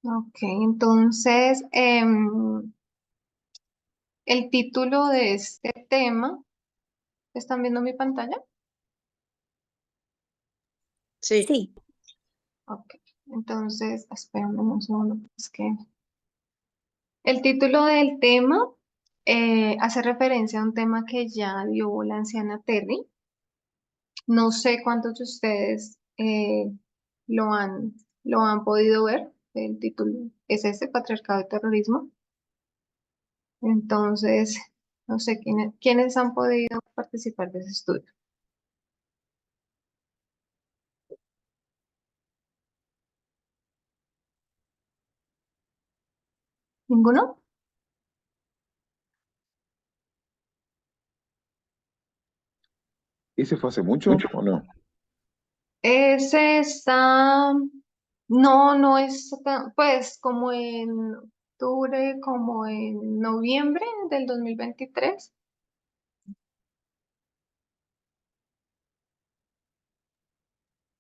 Ok, entonces el título de este tema, ¿están viendo mi pantalla? Sí. Sí, Ok, entonces, espérenme un segundo, es que el título del tema hace referencia a un tema que ya dio la anciana Terry. No sé cuántos de ustedes lo han, lo han podido ver. El título es ese, Patriarcado y Terrorismo. Entonces, no sé quiénes han podido participar de ese estudio. ¿Ninguno? ¿Ese fue hace mucho o no? Ese está, no es pues como en octubre, como en noviembre del 2023.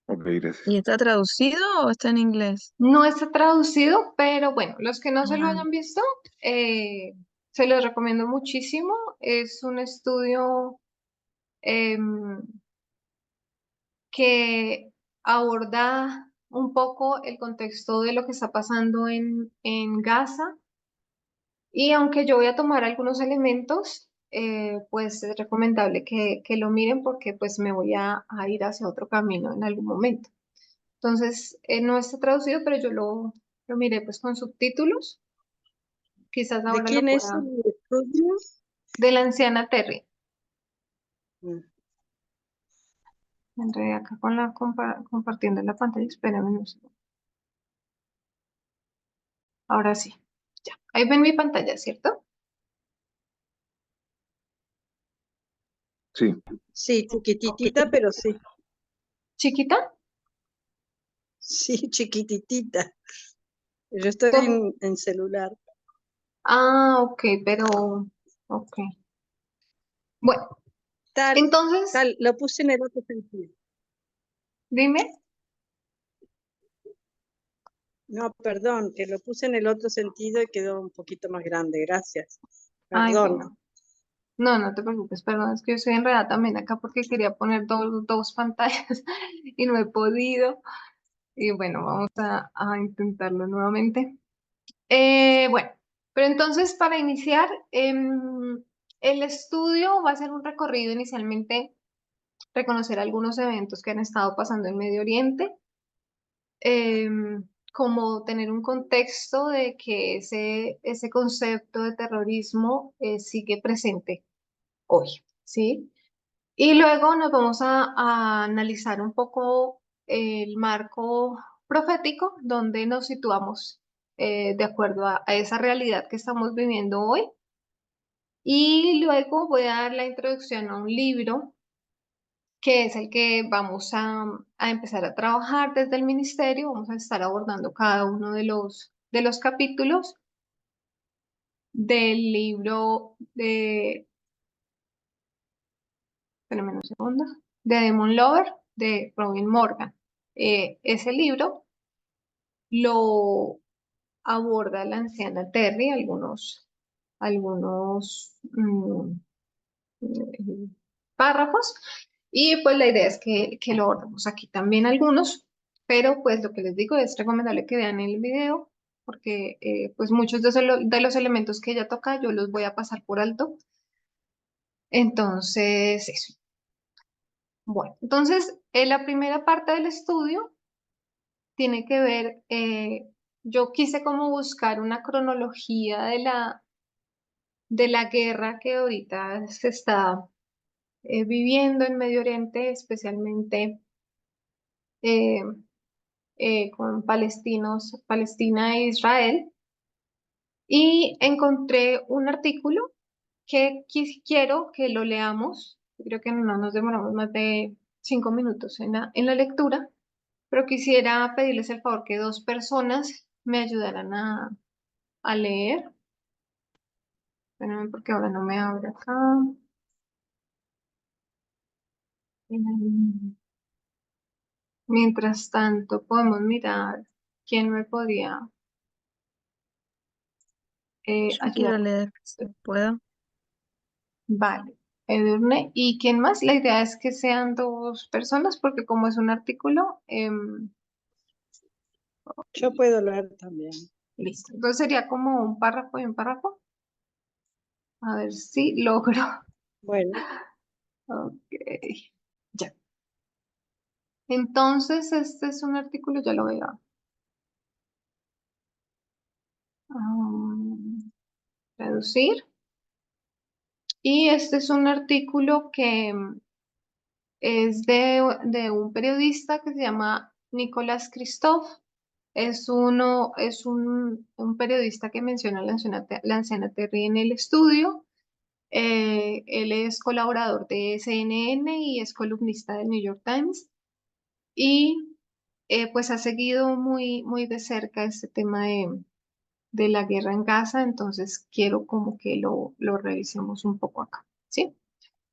Ok, gracias. ¿y está traducido o está en inglés? No está traducido, pero bueno, los que no se lo Ah, hayan visto, eh, se los recomiendo muchísimo. Es un estudio em, que aborda un poco el contexto de lo que está pasando en Gaza. Y aunque yo voy a tomar algunos elementos, pues es recomendable que lo miren porque pues me voy a ir hacia otro camino en algún momento. Entonces, no está traducido, pero yo lo miré pues con subtítulos. Quizás ¿De ahora lo quién es pueda. el estudio? De la anciana Terry. Mm. Entré acá con compartiendo la pantalla. Espérame un segundo. Ahora sí. Ya. Ahí ven mi pantalla, ¿cierto? Sí, Sí, Ok. chiquititita, pero sí. ¿Chiquita? Sí, chiquititita. Yo estoy ¿Cómo? en celular. Ah, ok, pero. Ok. Bueno, Tal, entonces, tal, lo puse en el otro sentido. dime. No, perdón, que lo puse en el otro sentido y quedó un poquito más grande. Gracias. Ay, Perdón. bueno. No, no te preocupes, perdón, es que yo estoy enredada también acá porque quería poner dos pantallas y no he podido. Y bueno, vamos a intentarlo nuevamente. Bueno, pero entonces para iniciar, el estudio va a ser un recorrido inicialmente, reconocer algunos eventos que han estado pasando en Medio Oriente, como tener un contexto de que ese concepto de terrorismo sigue presente hoy, ¿sí? Y luego nos vamos a analizar un poco el marco profético, donde nos situamos de acuerdo a esa realidad que estamos viviendo hoy. Y luego voy a dar la introducción a un libro que es el que vamos a empezar a trabajar desde el ministerio. Vamos a estar abordando cada uno de los capítulos del libro espérame un segundo, de Demon Lover de Robin Morgan. Ese libro lo aborda la anciana Terry, algunos párrafos, y pues la idea es que lo abordemos aquí también algunos, pero pues lo que les digo es recomendable que vean el video, porque pues muchos de los elementos que ella toca yo los voy a pasar por alto. Entonces, eso. Bueno, entonces, la primera parte del estudio tiene que ver, yo quise como buscar una cronología de la guerra que ahorita se está viviendo en Medio Oriente, especialmente eh, con Palestina e Israel, y encontré un artículo que quiero que lo leamos. Creo que no nos demoramos más de 5 minutos en la lectura, pero quisiera pedirles el favor que dos personas me ayudaran a leer. Espérame porque ahora no me abre acá. Mientras tanto, podemos mirar quién me podría. Yo aquí quiero vamos. leer, si puedo. Vale, Edurne. ¿Y quién más? La idea es que sean dos personas porque como es un artículo, Yo puedo leer también. listo. Entonces sería como un párrafo y un párrafo. A ver si logro. Bueno, Ok, ya. Entonces, este es un artículo, ya lo veo. Traducir. Y este es un artículo que es de un periodista que se llama Nicolás Christoph. Es un periodista que menciona la anciana Terry en el estudio. Él es colaborador de CNN y es columnista del New York Times. Y pues ha seguido muy, muy de cerca este tema de la guerra en Gaza, entonces quiero como que lo revisemos un poco acá, ¿sí?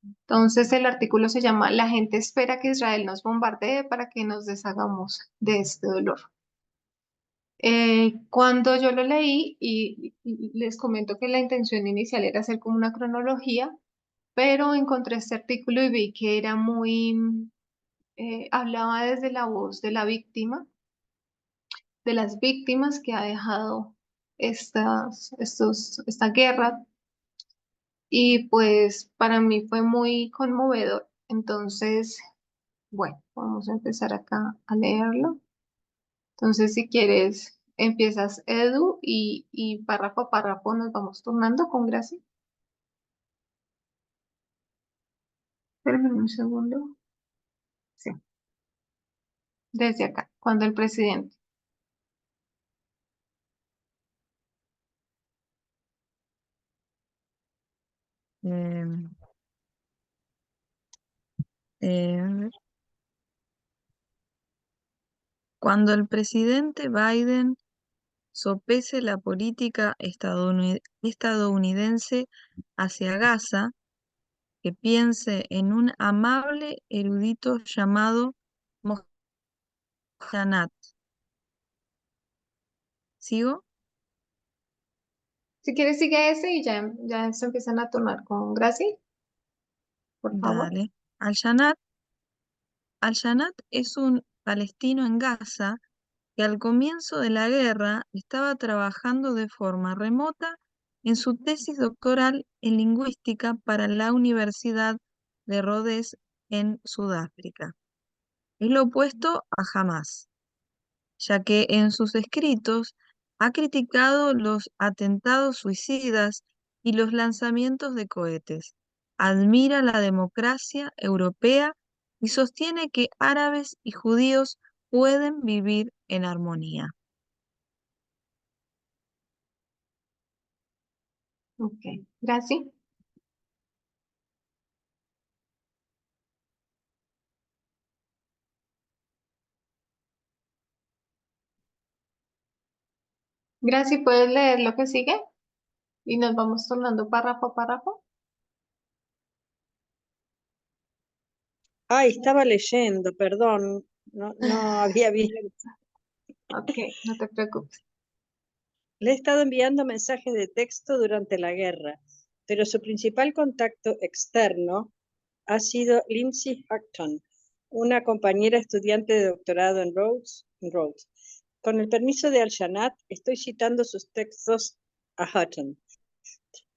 Entonces el artículo se llama La gente espera que Israel nos bombardee para que nos deshagamos de este dolor. Cuando yo lo leí, y les comento que la intención inicial era hacer como una cronología, pero encontré este artículo y vi que era hablaba desde la voz de la víctima, de las víctimas que ha dejado esta guerra, y pues para mí fue muy conmovedor. Entonces, bueno, vamos a empezar acá a leerlo. Entonces, si quieres, empiezas Edu y párrafo a párrafo nos vamos turnando con Gracia. Espérame un segundo. Sí, desde acá, cuando el presidente. Eh, a ver. Cuando el presidente Biden sopese la política estadounidense hacia Gaza, que piense en un amable erudito llamado Mohanad. ¿Sigo? Si quieres, sigue ese y ya se empiezan a turnar con Gracia, por favor. Dale. Al-Shanat es un palestino en Gaza que al comienzo de la guerra estaba trabajando de forma remota en su tesis doctoral en lingüística para la Universidad de Rhodes en Sudáfrica. Es lo opuesto a Hamás, ya que en sus escritos ha criticado los atentados suicidas y los lanzamientos de cohetes. Admira la democracia europea y sostiene que árabes y judíos pueden vivir en armonía. Ok, Gracia. Gracias, ¿puedes leer lo que sigue? Y nos vamos turnando párrafo a párrafo. ay, estaba leyendo, perdón, no había visto. Ok, no te preocupes. Le he estado enviando mensajes de texto durante la guerra, pero su principal contacto externo ha sido Lindsay Houghton, una compañera estudiante de doctorado en Rhodes. Con el permiso de Al-Shanat, estoy citando sus textos a Houghton.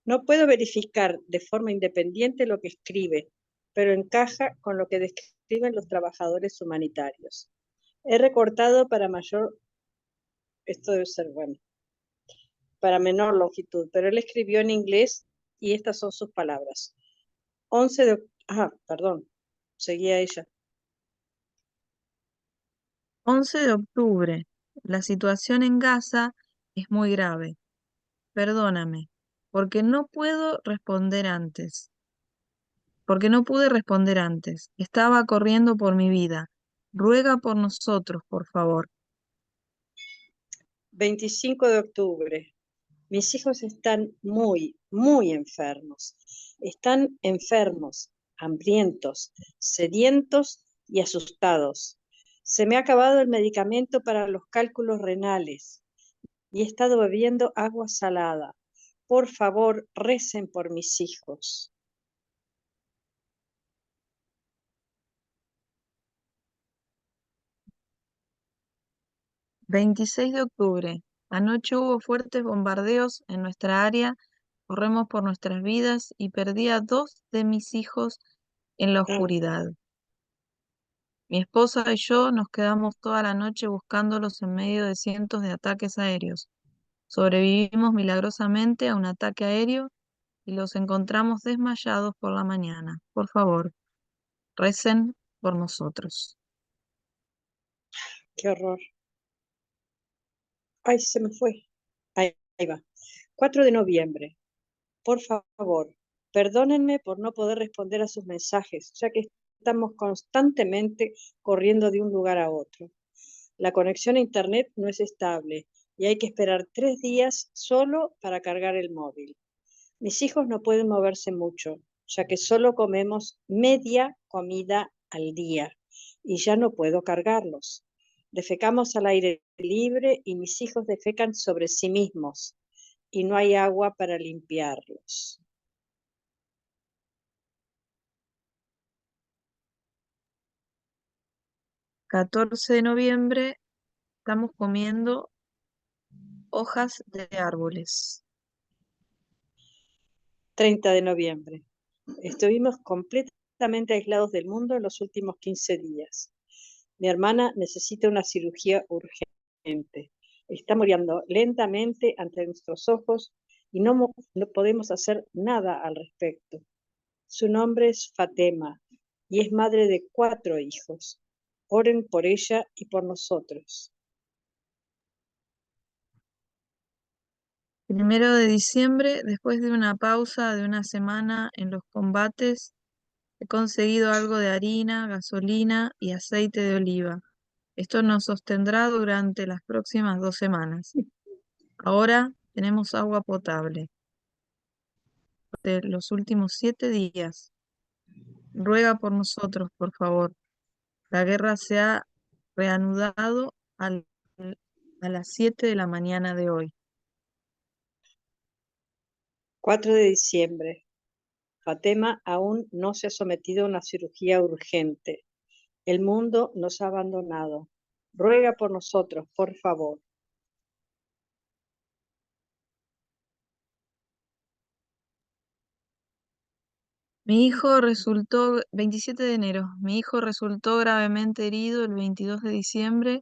No puedo verificar de forma independiente lo que escribe, pero encaja con lo que describen los trabajadores humanitarios. He recortado esto debe ser bueno, para menor longitud, pero él escribió en inglés y estas son sus palabras. 11 de... perdón, seguía ella. 11 de octubre. La situación en Gaza es muy grave. Perdóname, porque no pude responder antes. Estaba corriendo por mi vida. Ruega por nosotros, por favor. 25 de octubre. Mis hijos están muy, muy enfermos. Están enfermos, hambrientos, sedientos y asustados. Se me ha acabado el medicamento para los cálculos renales y he estado bebiendo agua salada. Por favor, recen por mis hijos. «26 de octubre. Anoche hubo fuertes bombardeos en nuestra área, corremos por nuestras vidas y perdí a 2 de mis hijos en la oscuridad. Mi esposa y yo nos quedamos toda la noche buscándolos en medio de cientos de ataques aéreos. Sobrevivimos milagrosamente a un ataque aéreo y los encontramos desmayados por la mañana. Por favor, recen por nosotros». Qué horror. Ay, se me fue. Ahí va. 4 de noviembre. Por favor, perdónenme por no poder responder a sus mensajes, ya que estamos constantemente corriendo de un lugar a otro. La conexión a internet no es estable y hay que esperar 3 días solo para cargar el móvil. Mis hijos no pueden moverse mucho, ya que solo comemos media comida al día y ya no puedo cargarlos. Defecamos al aire libre y mis hijos defecan sobre sí mismos y no hay agua para limpiarlos. «14 de noviembre. Estamos comiendo hojas de árboles». 30 de noviembre. Estuvimos completamente aislados del mundo en los últimos 15 días. Mi hermana necesita una cirugía urgente. Está muriendo lentamente ante nuestros ojos y no podemos hacer nada al respecto. Su nombre es Fatema y es madre de 4 hijos. Oren por ella y por nosotros. 1 de diciembre, después de una pausa de una semana en los combates, he conseguido algo de harina, gasolina y aceite de oliva. Esto nos sostendrá durante las próximas 2 semanas. Ahora tenemos agua potable. De los últimos 7 días. Ruega por nosotros, por favor. La guerra se ha reanudado a las 7 de la mañana de hoy. 4 de diciembre. Fatema aún no se ha sometido a una cirugía urgente. El mundo nos ha abandonado. Ruega por nosotros, por favor. Mi hijo resultó, 27 de enero, mi hijo resultó gravemente herido el 22 de diciembre.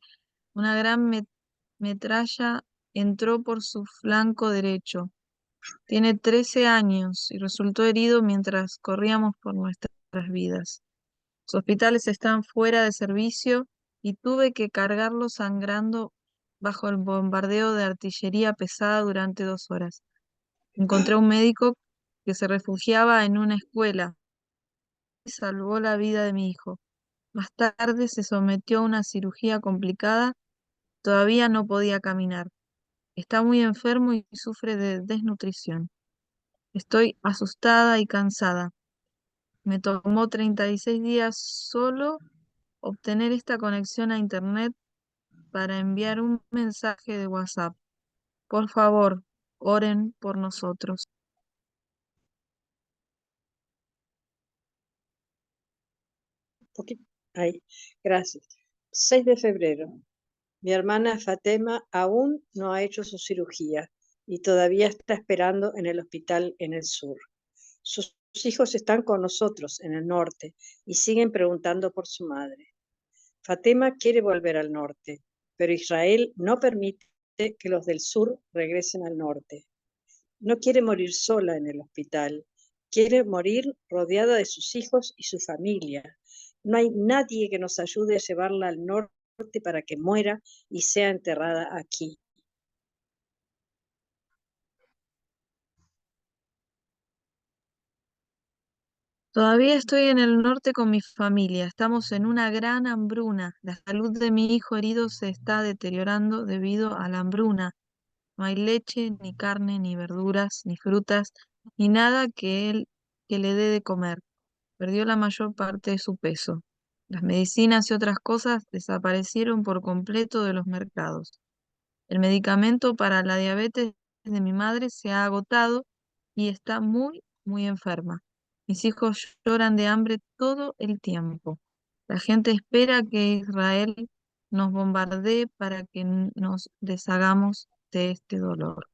Una gran metralla entró por su flanco derecho. Tiene 13 años y resultó herido mientras corríamos por nuestras vidas. Los hospitales están fuera de servicio y tuve que cargarlo sangrando bajo el bombardeo de artillería pesada durante 2 horas. Encontré un médico que se refugiaba en una escuela y salvó la vida de mi hijo. Más tarde se sometió a una cirugía complicada, todavía no podía caminar. Está muy enfermo y sufre de desnutrición. Estoy asustada y cansada. Me tomó 36 días solo obtener esta conexión a internet para enviar un mensaje de WhatsApp. Por favor, oren por nosotros. Ahí, gracias. 6 de febrero. Mi hermana Fatema aún no ha hecho su cirugía y todavía está esperando en el hospital en el sur. Sus hijos están con nosotros en el norte y siguen preguntando por su madre. Fatema quiere volver al norte, pero Israel no permite que los del sur regresen al norte. No quiere morir sola en el hospital, quiere morir rodeada de sus hijos y su familia. No hay nadie que nos ayude a llevarla al norte para que muera y sea enterrada aquí. Todavía estoy en el norte con mi familia. Estamos en una gran hambruna. La salud de mi hijo herido se está deteriorando debido a la hambruna. No hay leche, ni carne, ni verduras, ni frutas, ni nada que le dé de comer. Perdió la mayor parte de su peso. Las medicinas y otras cosas desaparecieron por completo de los mercados. El medicamento para la diabetes de mi madre se ha agotado y está muy, muy enferma. Mis hijos lloran de hambre todo el tiempo. La gente espera que Israel nos bombardee para que nos deshagamos de este dolor.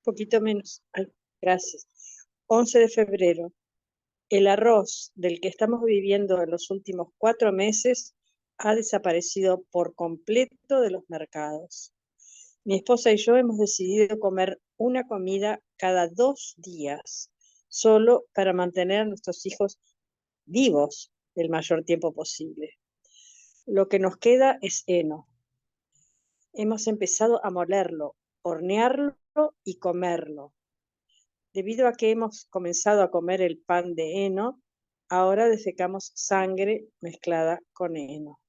Poquito menos. Ay, gracias. 11 de febrero. El arroz del que estamos viviendo en los últimos 4 meses ha desaparecido por completo de los mercados. Mi esposa y yo hemos decidido comer una comida cada 2 días, solo para mantener a nuestros hijos vivos el mayor tiempo posible. Lo que nos queda es heno. Hemos empezado a molerlo, hornearlo y comerlo. Debido a que hemos comenzado a comer el pan de heno, ahora defecamos sangre mezclada con heno.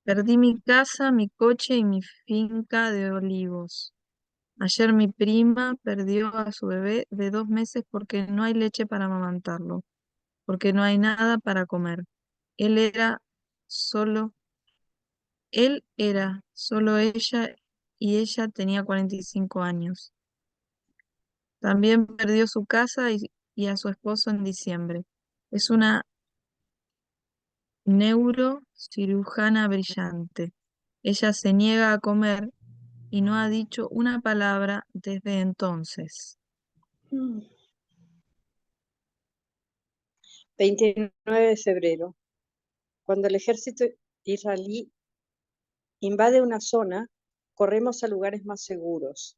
Perdí mi casa, mi coche y mi finca de olivos. Ayer mi prima perdió a su bebé de 2 meses porque no hay leche para amamantarlo, porque no hay nada para comer. Él era solo, él era solo ella y ella tenía 45 años. También perdió su casa y a su esposo en diciembre. Es una neurocirujana brillante. Ella se niega a comer y no ha dicho una palabra desde entonces. 29 de febrero. Cuando el ejército israelí invade una zona, corremos a lugares más seguros.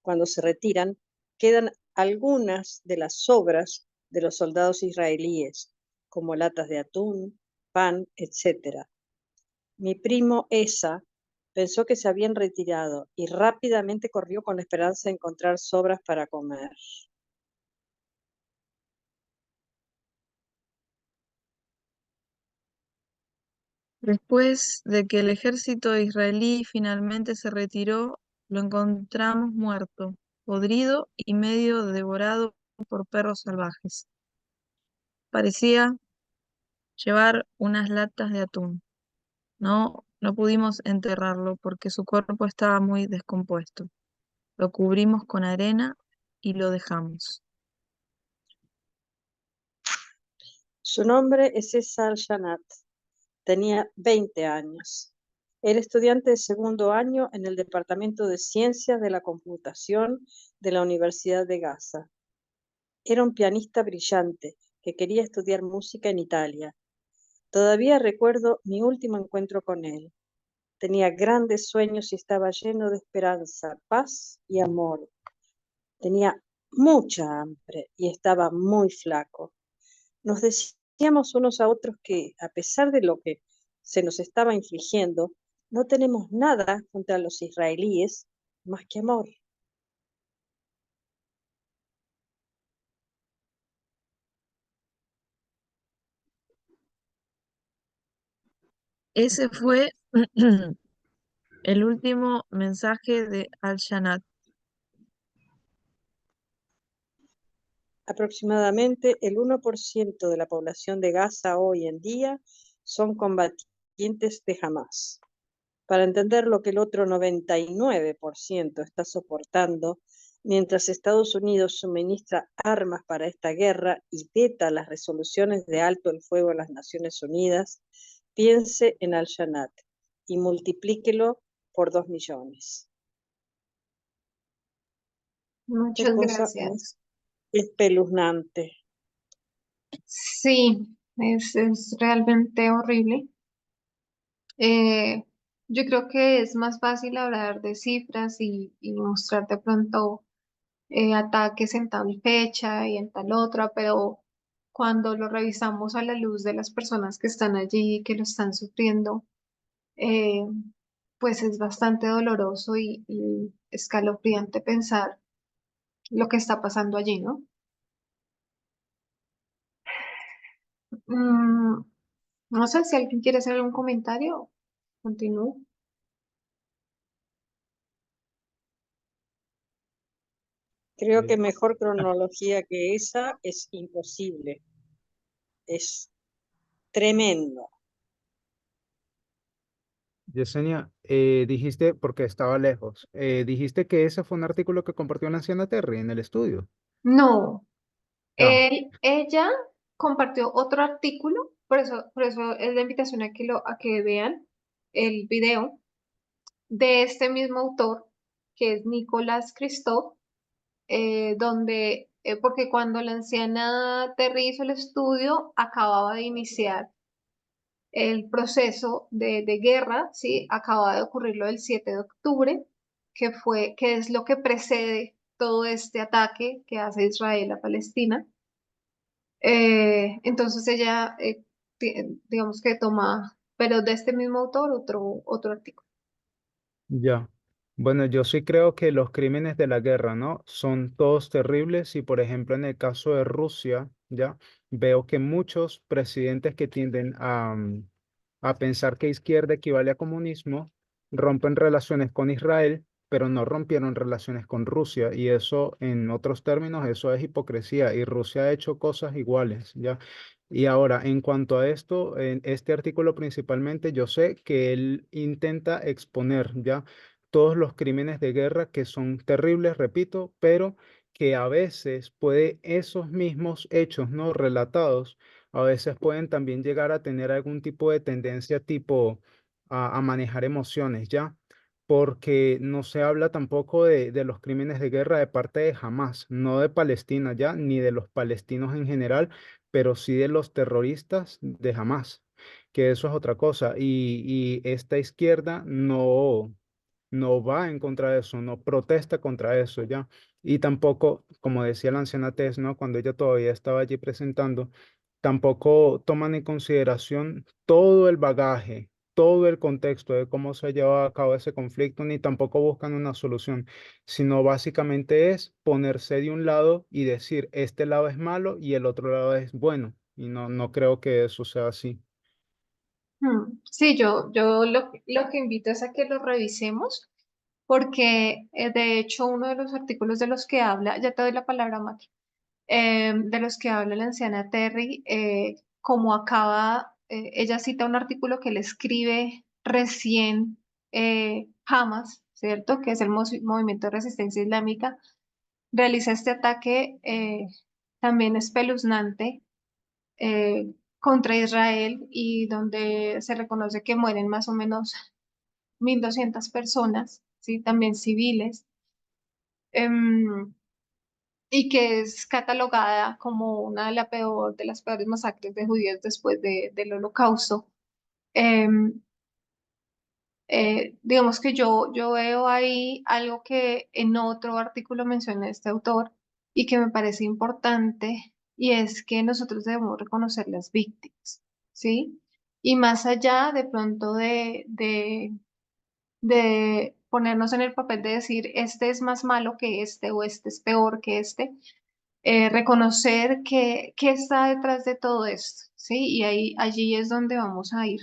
Cuando se retiran, quedan algunas de las sobras de los soldados israelíes, como latas de atún, pan, etc. Mi primo Esa pensó que se habían retirado y rápidamente corrió con la esperanza de encontrar sobras para comer. Después de que el ejército israelí finalmente se retiró, lo encontramos muerto, podrido y medio devorado por perros salvajes. Parecía llevar unas latas de atún. No pudimos enterrarlo porque su cuerpo estaba muy descompuesto. Lo cubrimos con arena y lo dejamos. Su nombre es Esa Al-Shanat. Tenía 20 años. Era estudiante de segundo año en el Departamento de Ciencias de la Computación de la Universidad de Gaza. Era un pianista brillante que quería estudiar música en Italia. Todavía recuerdo mi último encuentro con él. Tenía grandes sueños y estaba lleno de esperanza, paz y amor. Tenía mucha hambre y estaba muy flaco. Nos decíamos unos a otros que, a pesar de lo que se nos estaba infligiendo, no tenemos nada contra los israelíes más que amor. Ese fue el último mensaje de Al-Shanat. Aproximadamente el 1% de la población de Gaza hoy en día son combatientes de Hamás. Para entender lo que el otro 99% está soportando, mientras Estados Unidos suministra armas para esta guerra y veta las resoluciones de alto el fuego de las Naciones Unidas, piense en Al-Shanat y multiplíquelo por 2 millones. Esta Muchas cosa es gracias. espeluznante. Sí, es realmente horrible. Eh, yo creo que es más fácil hablar de cifras y mostrar de pronto ataques en tal fecha y en tal otra, pero cuando lo revisamos a la luz de las personas que están allí y que lo están sufriendo, eh, pues es bastante doloroso y escalofriante pensar lo que está pasando allí, ¿no? Mm, no sé si alguien quiere hacer algún comentario. Continúo. Creo que mejor cronología que esa es imposible. es tremendo. Yesenia, dijiste, porque estaba lejos, dijiste que ese fue un artículo que compartió la anciana Terry en el estudio. No, Ah, ella compartió otro artículo, por eso es la invitación a que vean el video de este mismo autor, que es Nicolás Christoph, porque cuando la anciana Terry hizo el estudio, acababa de iniciar el proceso de guerra, ¿sí? Acaba de ocurrir lo del 7 de octubre, que es lo que precede todo este ataque que hace Israel a Palestina. Entonces ella, digamos que toma, pero de este mismo autor, otro artículo. ya. Bueno, yo sí creo que los crímenes de la guerra, ¿no? Son todos terribles y, por ejemplo, en el caso de Rusia, ya veo que muchos presidentes que tienden a pensar que izquierda equivale a comunismo, rompen relaciones con Israel, pero no rompieron relaciones con Rusia. Y eso, en otros términos, eso es hipocresía. Y Rusia ha hecho cosas iguales, ¿ya? Y ahora, en cuanto a esto, en este artículo principalmente, yo sé que él intenta exponer, ¿ya? Todos los crímenes de guerra que son terribles, repito, pero que a veces puede esos mismos hechos no relatados, a veces pueden también llegar a tener algún tipo de tendencia tipo a manejar emociones, ¿ya? Porque no se habla tampoco de los crímenes de guerra de parte de Hamas, no de Palestina, ¿ya? Ni de los palestinos en general, pero sí de los terroristas de Hamas, que eso es otra cosa. Y esta izquierda no va en contra de eso, no protesta contra eso, ¿ya? Y tampoco, como decía la anciana Tess, ¿no? Cuando ella todavía estaba allí presentando, tampoco toman en consideración todo el bagaje, todo el contexto de cómo se ha llevado a cabo ese conflicto, ni tampoco buscan una solución, sino básicamente es ponerse de un lado y decir, este lado es malo y el otro lado es bueno. Y no creo que eso sea así. Sí, yo lo que invito es a que lo revisemos, porque de hecho uno de los artículos de los que habla, ya te doy la palabra, Mati, de los que habla la anciana Terry, como ella cita un artículo que le escribe recién Hamas, ¿cierto? Que es el movimiento de resistencia islámica, realiza este ataque también espeluznante contra Israel y donde se reconoce que mueren más o menos 1.200 personas, ¿sí? También civiles. em, y que es catalogada como una de las peores masacres de judíos después del Holocausto. Em, digamos que yo veo ahí algo que en otro artículo menciona este autor y que me parece importante, y es que nosotros debemos reconocer las víctimas, ¿sí? Y más allá de pronto de ponernos en el papel de decir, este es más malo que este o este es peor que este, reconocer qué está detrás de todo esto, ¿sí? Y allí es donde vamos a ir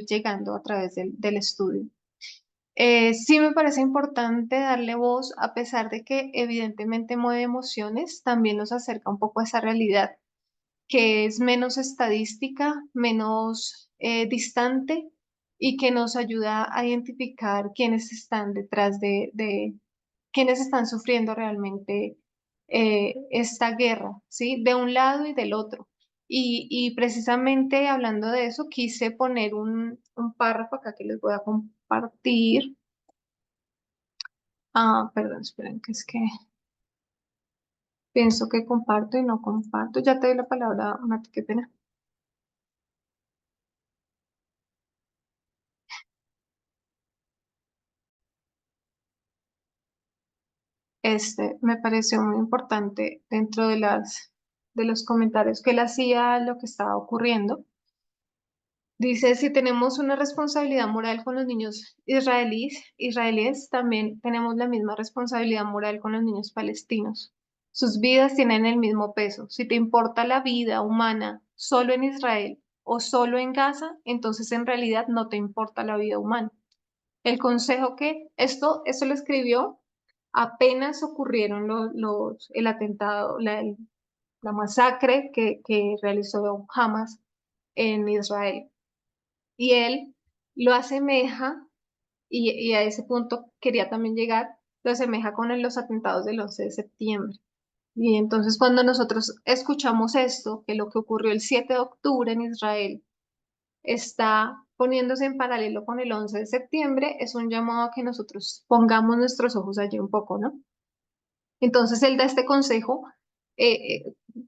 llegando a través del estudio. Sí me parece importante darle voz, a pesar de que evidentemente mueve emociones, también nos acerca un poco a esa realidad, que es menos estadística, menos distante y que nos ayuda a identificar quiénes están detrás de quiénes están sufriendo realmente esta guerra, ¿sí? De un lado y del otro. Y precisamente hablando de eso, quise poner un párrafo acá que les voy a compartir. Ah, perdón, esperen, que es que pienso que comparto y no comparto. Ya te doy la palabra, Mati, qué pena. Me pareció muy importante dentro de los comentarios que él hacía a lo que estaba ocurriendo. Dice, si tenemos una responsabilidad moral con los niños israelíes, también tenemos la misma responsabilidad moral con los niños palestinos. Sus vidas tienen el mismo peso. Si te importa la vida humana solo en Israel o solo en Gaza, entonces en realidad no te importa la vida humana. El consejo que esto lo escribió apenas ocurrieron el atentado, la masacre que realizó Hamas en Israel. Y él lo asemeja, y a ese punto quería también llegar, lo asemeja con los atentados del 11 de septiembre. Y entonces cuando nosotros escuchamos esto, que lo que ocurrió el 7 de octubre en Israel está poniéndose en paralelo con el 11 de septiembre, es un llamado a que nosotros pongamos nuestros ojos allí un poco, ¿no? Entonces él da este consejo,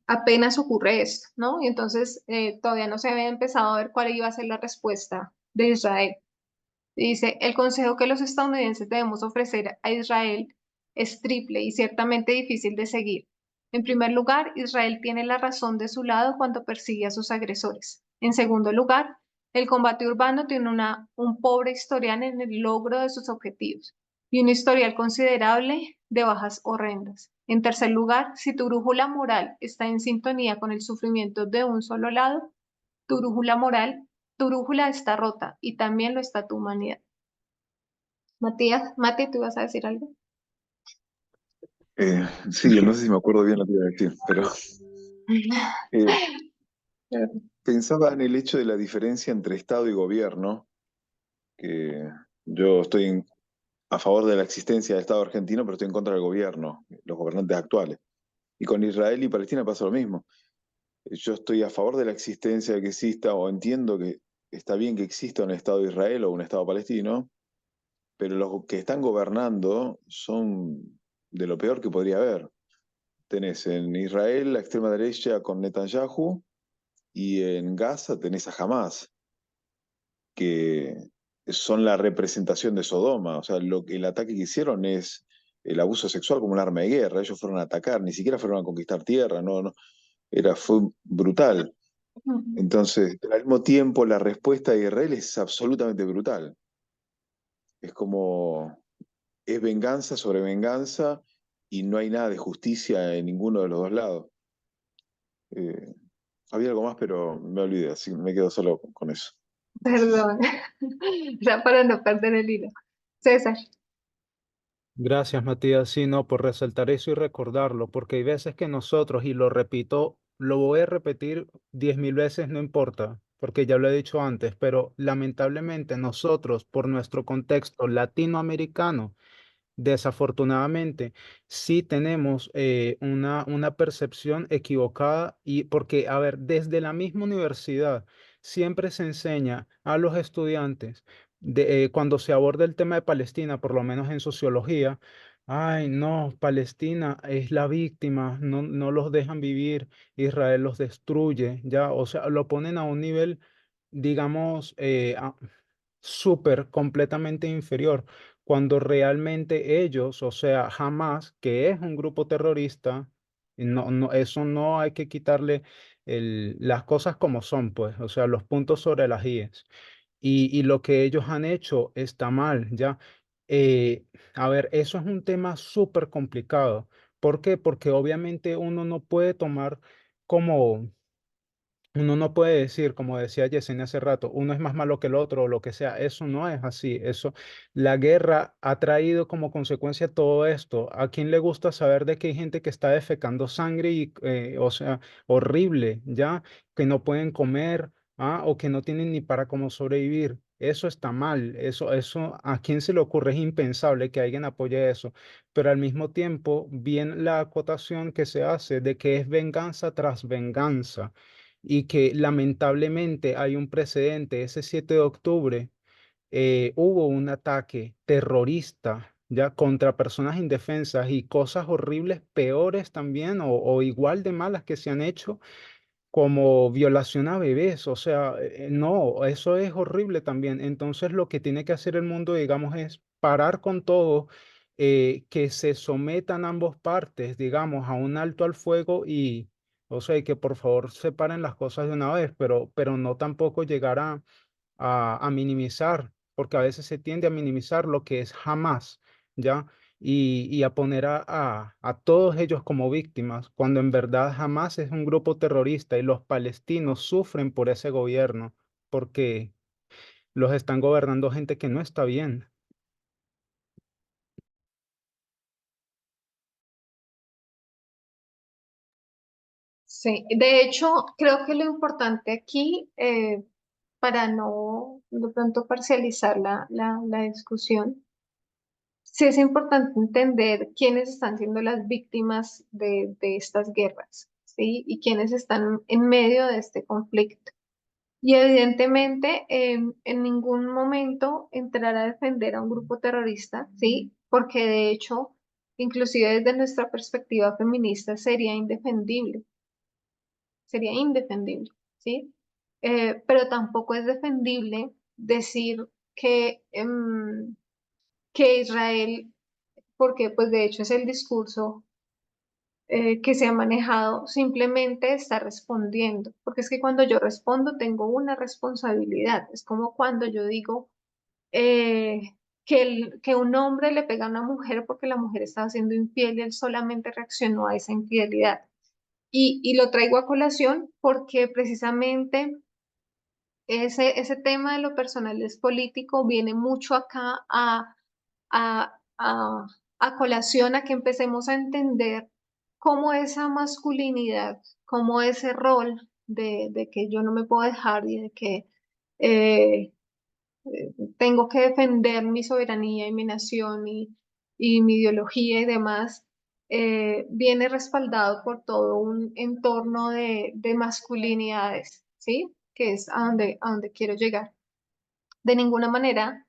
apenas ocurre esto, ¿no? Y entonces todavía no se había empezado a ver cuál iba a ser la respuesta de Israel. Dice, el consejo que los estadounidenses debemos ofrecer a Israel es triple y ciertamente difícil de seguir. En primer lugar, Israel tiene la razón de su lado cuando persigue a sus agresores. En segundo lugar, el combate urbano tiene un pobre historial en el logro de sus objetivos y un historial considerable de bajas horrendas. En tercer lugar, si tu brújula moral está en sintonía con el sufrimiento de un solo lado, tu brújula moral, tu brújula está rota y también lo está tu humanidad. Matías, Mati, ¿tú vas a decir algo? Sí, no sé si me acuerdo bien lo que iba a decir, pero eh, pensaba en el hecho de la diferencia entre Estado y gobierno, que yo estoy a favor de la existencia del Estado argentino, pero estoy en contra del gobierno, los gobernantes actuales. Y con Israel y Palestina pasa lo mismo. Yo estoy a favor de la existencia de que exista, o entiendo que está bien que exista un Estado de Israel o un Estado palestino, pero los que están gobernando son de lo peor que podría haber. Tenés en Israel la extrema derecha con Netanyahu y en Gaza tenés a Hamas, que son la representación de Sodoma. O sea, el ataque que hicieron es el abuso sexual como un arma de guerra. Ellos fueron a atacar, ni siquiera fueron a conquistar tierra, no, no, fue brutal. Entonces, al mismo tiempo, la respuesta de Israel es absolutamente brutal. Es como, es venganza sobre venganza y no hay nada de justicia en ninguno de los dos lados. Eh, Había algo más, pero me olvidé, así que me quedo solo con eso. Perdón, ya para no perder el hilo. César. Gracias, Matías. Sí, no, por resaltar eso y recordarlo, porque hay veces que nosotros, y lo repito, lo voy a repetir 10.000 veces, no importa, porque ya lo he dicho antes, pero lamentablemente nosotros, por nuestro contexto latinoamericano, desafortunadamente, sí tenemos una percepción equivocada y porque, a ver, desde la misma universidad siempre se enseña a los estudiantes, cuando se aborda el tema de Palestina, por lo menos en sociología, ay, no, Palestina es la víctima, no, no los dejan vivir, Israel los destruye, ya, o sea, lo ponen a un nivel, digamos, súper completamente inferior, cuando realmente ellos, o sea, jamás, que es un grupo terrorista, y no, no, eso no hay que quitarle las cosas como son, pues, o sea, los puntos sobre las íes. Y lo que ellos han hecho está mal, ¿ya? A ver, eso es un tema súper complicado. ¿Por qué? Porque obviamente uno no puede tomar como uno no puede decir, como decía Yesenia hace rato, uno es más malo que el otro o lo que sea. Eso no es así. La guerra ha traído como consecuencia todo esto. ¿A quién le gusta saber de que hay gente que está defecando sangre y, o sea, horrible, ya, que no pueden comer, o que no tienen ni para cómo sobrevivir? Eso está mal. ¿A quién se le ocurre? Es impensable que alguien apoye eso. Pero al mismo tiempo, bien la acotación que se hace de que es venganza tras venganza y que lamentablemente hay un precedente. Ese 7 de octubre hubo un ataque terrorista ya contra personas indefensas y cosas horribles, peores también o igual de malas que se han hecho como violación a bebés. O sea, no, eso es horrible también. Entonces lo que tiene que hacer el mundo, digamos, es parar con todo, que se sometan ambos partes, digamos, a un alto al fuego y, o sea, y que por favor separen las cosas de una vez, pero no tampoco llegar a minimizar, porque a veces se tiende a minimizar lo que es jamás, ¿ya? Y a poner a todos ellos como víctimas, cuando en verdad jamás es un grupo terrorista y los palestinos sufren por ese gobierno, porque los están gobernando gente que no está bien. Sí, de hecho, creo que lo importante aquí, para no de pronto parcializar la discusión, sí es importante entender quiénes están siendo las víctimas de estas guerras, ¿sí? Y quiénes están en medio de este conflicto. Y evidentemente, en ningún momento entrar a defender a un grupo terrorista, ¿sí? Porque de hecho, inclusive desde nuestra perspectiva feminista, sería indefendible, ¿sí? Pero tampoco es defendible decir que Israel, porque pues de hecho es el discurso que se ha manejado, simplemente está respondiendo, porque es que cuando yo respondo tengo una responsabilidad, es como cuando yo digo eh, que un hombre le pega a una mujer porque la mujer estaba siendo infiel y él solamente reaccionó a esa infidelidad. Y lo traigo a colación porque precisamente ese tema de lo personal es político viene mucho acá a, a, a colación a que empecemos a entender cómo esa masculinidad, cómo ese rol de que yo no me puedo dejar y de que eh, tengo que defender mi soberanía y mi nación y mi ideología y demás, viene respaldado por todo un entorno de masculinidades, ¿sí? Que es a donde quiero llegar. De ninguna manera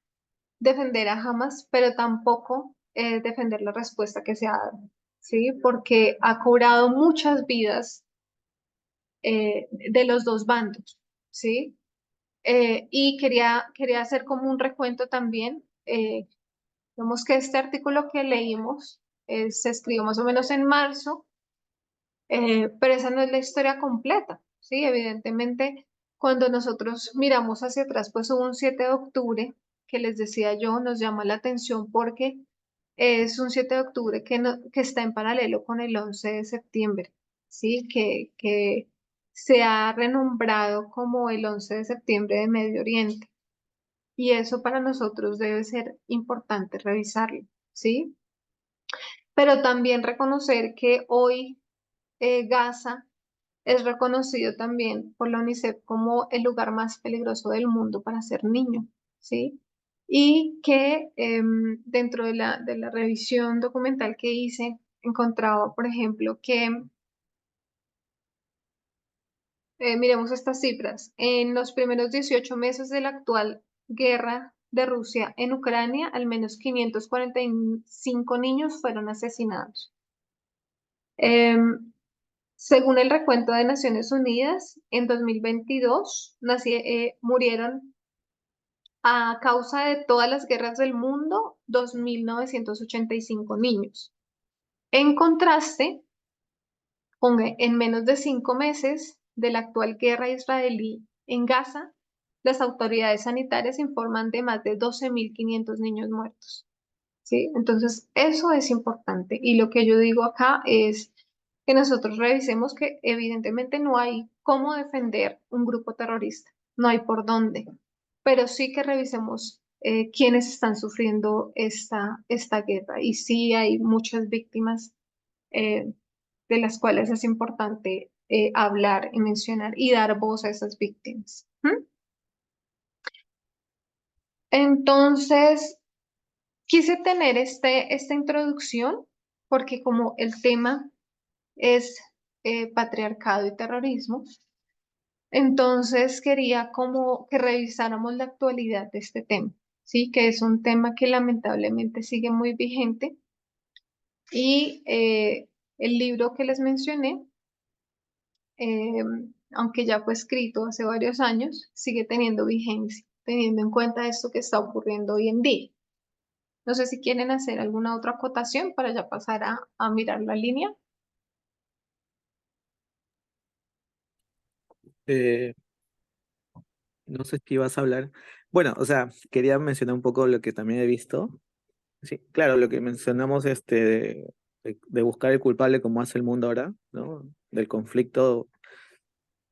defender a Hamas, pero tampoco defender la respuesta que se ha dado, ¿sí? Porque ha cobrado muchas vidas de los dos bandos, ¿sí? Y quería hacer como un recuento también. Vemos que este artículo que leímos se escribió más o menos en marzo, pero esa no es la historia completa, ¿sí? Evidentemente, cuando nosotros miramos hacia atrás, pues hubo un 7 de octubre, que les decía yo, nos llama la atención porque es un 7 de octubre que está en paralelo con el 11 de septiembre, ¿sí? Que se ha renombrado como el 11 de septiembre de Medio Oriente. Y eso para nosotros debe ser importante revisarlo, ¿sí? Pero también reconocer que hoy Gaza es reconocido también por la UNICEF como el lugar más peligroso del mundo para ser niño, ¿sí? Y que dentro de la revisión documental que hice, encontraba, por ejemplo, que, miremos estas cifras, en los primeros 18 meses de la actual guerra de Rusia en Ucrania, al menos 545 niños fueron asesinados. Em, Según el recuento de Naciones Unidas, en 2022 murieron a causa de todas las guerras del mundo 2.985 niños. En contraste, en menos de 5 meses de la actual guerra israelí en Gaza, las autoridades sanitarias informan de más de 12.500 niños muertos. ¿Sí? Entonces, eso es importante. Y lo que yo digo acá es que nosotros revisemos que evidentemente no hay cómo defender un grupo terrorista, no hay por dónde, pero sí que revisemos quiénes están sufriendo esta guerra. Y sí hay muchas víctimas eh, de las cuales es importante hablar y mencionar y dar voz a esas víctimas. ¿Mm? Entonces, quise tener esta introducción porque como el tema es patriarcado y terrorismo, entonces quería como que revisáramos la actualidad de este tema, ¿sí? Que es un tema que lamentablemente sigue muy vigente y el libro que les mencioné, eh, aunque ya fue escrito hace varios años, sigue teniendo vigencia, teniendo en cuenta esto que está ocurriendo hoy en día. No sé si quieren hacer alguna otra acotación para ya pasar a mirar la línea. Eh, no sé si vas a hablar. Bueno, o sea, quería mencionar un poco lo que también he visto. Sí, claro, lo que mencionamos de buscar el culpable como hace el mundo ahora, ¿no? Del conflicto,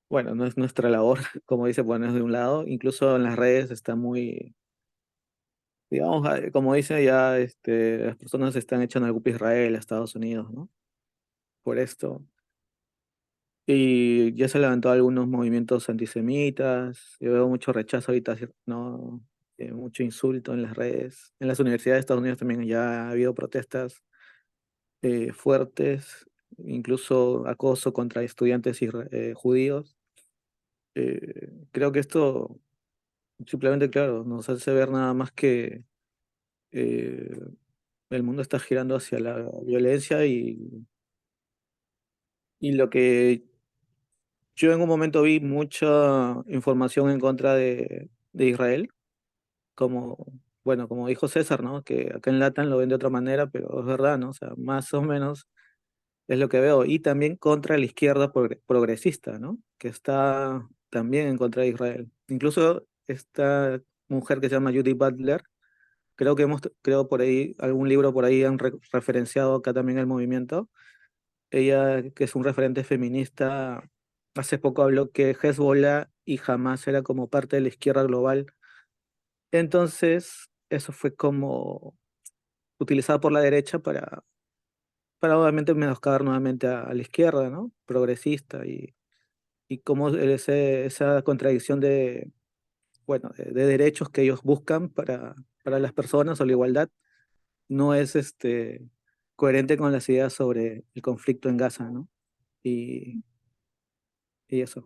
bueno, no es nuestra labor, como dice, ponernos de un lado. Incluso en las redes está muy, digamos, como dice ya, las personas están echando el culpa a Israel, a Estados Unidos, ¿no? Por esto. Y ya se levantó algunos movimientos antisemitas, yo veo mucho rechazo ahorita, ¿no? Mucho insulto en las redes. En las universidades de Estados Unidos también ya ha habido protestas fuertes, incluso acoso contra estudiantes judíos. Creo que esto simplemente, claro, nos hace ver nada más que eh, el mundo está girando hacia la violencia y lo que yo en un momento vi mucha información en contra de Israel, como, bueno, como dijo César, ¿no? Que acá en Latam lo ven de otra manera, pero es verdad, ¿no? O sea, más o menos es lo que veo. Y también contra la izquierda progresista, ¿no? Que está también en contra de Israel. Incluso esta mujer que se llama Judy Butler, creo por ahí, algún libro por ahí han referenciado acá también el movimiento. Ella, que es un referente feminista, hace poco habló que Hezbollah y Hamas era como parte de la izquierda global. Entonces, eso fue como utilizado por la derecha para obviamente menoscabar nuevamente a la izquierda, ¿no? Progresista y como esa contradicción bueno, de derechos que ellos buscan para las personas o la igualdad no es coherente con las ideas sobre el conflicto en Gaza, ¿no? Y, y eso.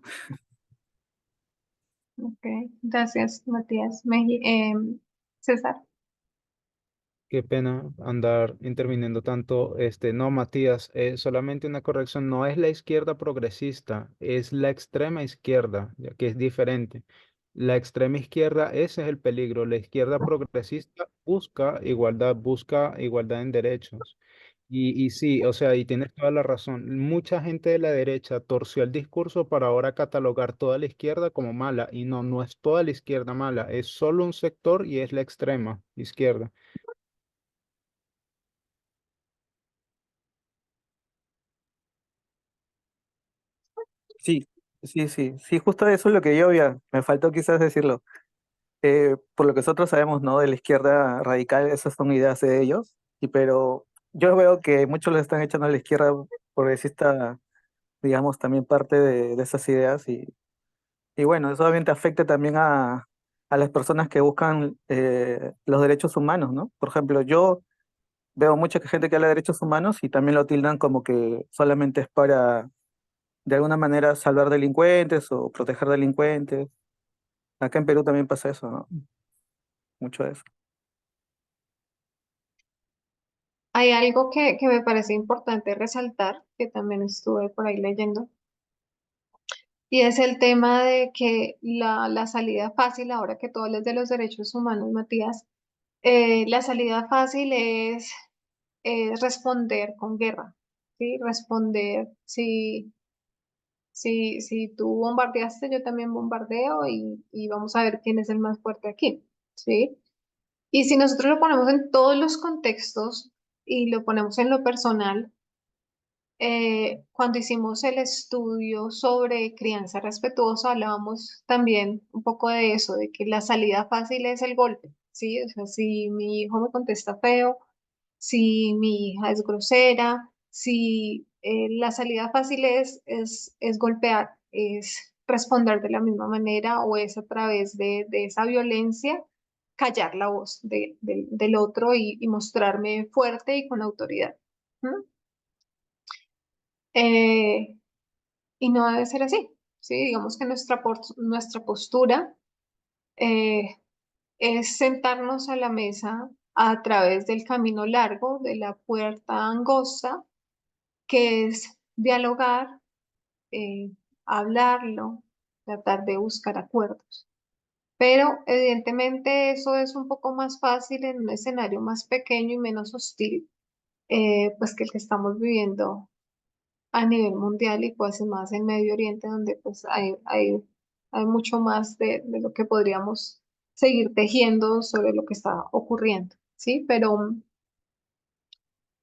Ok, gracias, Matías. César. Qué pena andar interviniendo tanto. No, Matías, solamente una corrección. No es la izquierda progresista, es la extrema izquierda, ya que es diferente. La extrema izquierda, ese es el peligro. La izquierda progresista busca igualdad en derechos. Y sí, o sea, y tienes toda la razón. Mucha gente de la derecha torció el discurso para ahora catalogar toda la izquierda como mala. Y no, no es toda la izquierda mala, es solo un sector y es la extrema izquierda. Sí, sí, justo eso es lo que yo había, me faltó quizás decirlo. Por lo que nosotros sabemos, ¿no? De la izquierda radical, esas son ideas de ellos, pero yo veo que muchos le están echando a la izquierda progresista, digamos, también parte de esas ideas y bueno, eso obviamente afecta también a las personas que buscan los derechos humanos, ¿no? Por ejemplo, yo veo mucha gente que habla de derechos humanos y también lo tildan como que solamente es para, de alguna manera, salvar delincuentes o proteger delincuentes. Acá en Perú también pasa eso, ¿no? Mucho de eso. Hay algo que me parece importante resaltar, que también estuve por ahí leyendo, y es el tema de que la salida fácil, ahora que tú hablas de los derechos humanos, Matías, la salida fácil es responder con guerra, ¿sí? Responder, si tú bombardeaste, yo también bombardeo y vamos a ver quién es el más fuerte aquí, ¿sí? Y si nosotros lo ponemos en todos los contextos y lo ponemos en lo personal, cuando hicimos el estudio sobre crianza respetuosa, hablábamos también un poco de eso, de que la salida fácil es el golpe, ¿sí? O sea, si mi hijo me contesta feo, si mi hija es grosera, si la salida fácil es golpear, es responder de la misma manera o es a través de esa violencia callar la voz del otro y mostrarme fuerte y con autoridad. ¿Mm? Eh, y no debe ser así, ¿sí? Digamos que nuestra postura eh, es sentarnos a la mesa a través del camino largo, de la puerta angosta, que es dialogar, eh, hablarlo, tratar de buscar acuerdos. Pero evidentemente eso es un poco más fácil en un escenario más pequeño y menos hostil, pues que el que estamos viviendo a nivel mundial y pues más en Medio Oriente, donde pues hay mucho más de lo que podríamos seguir tejiendo sobre lo que está ocurriendo, ¿sí? Pero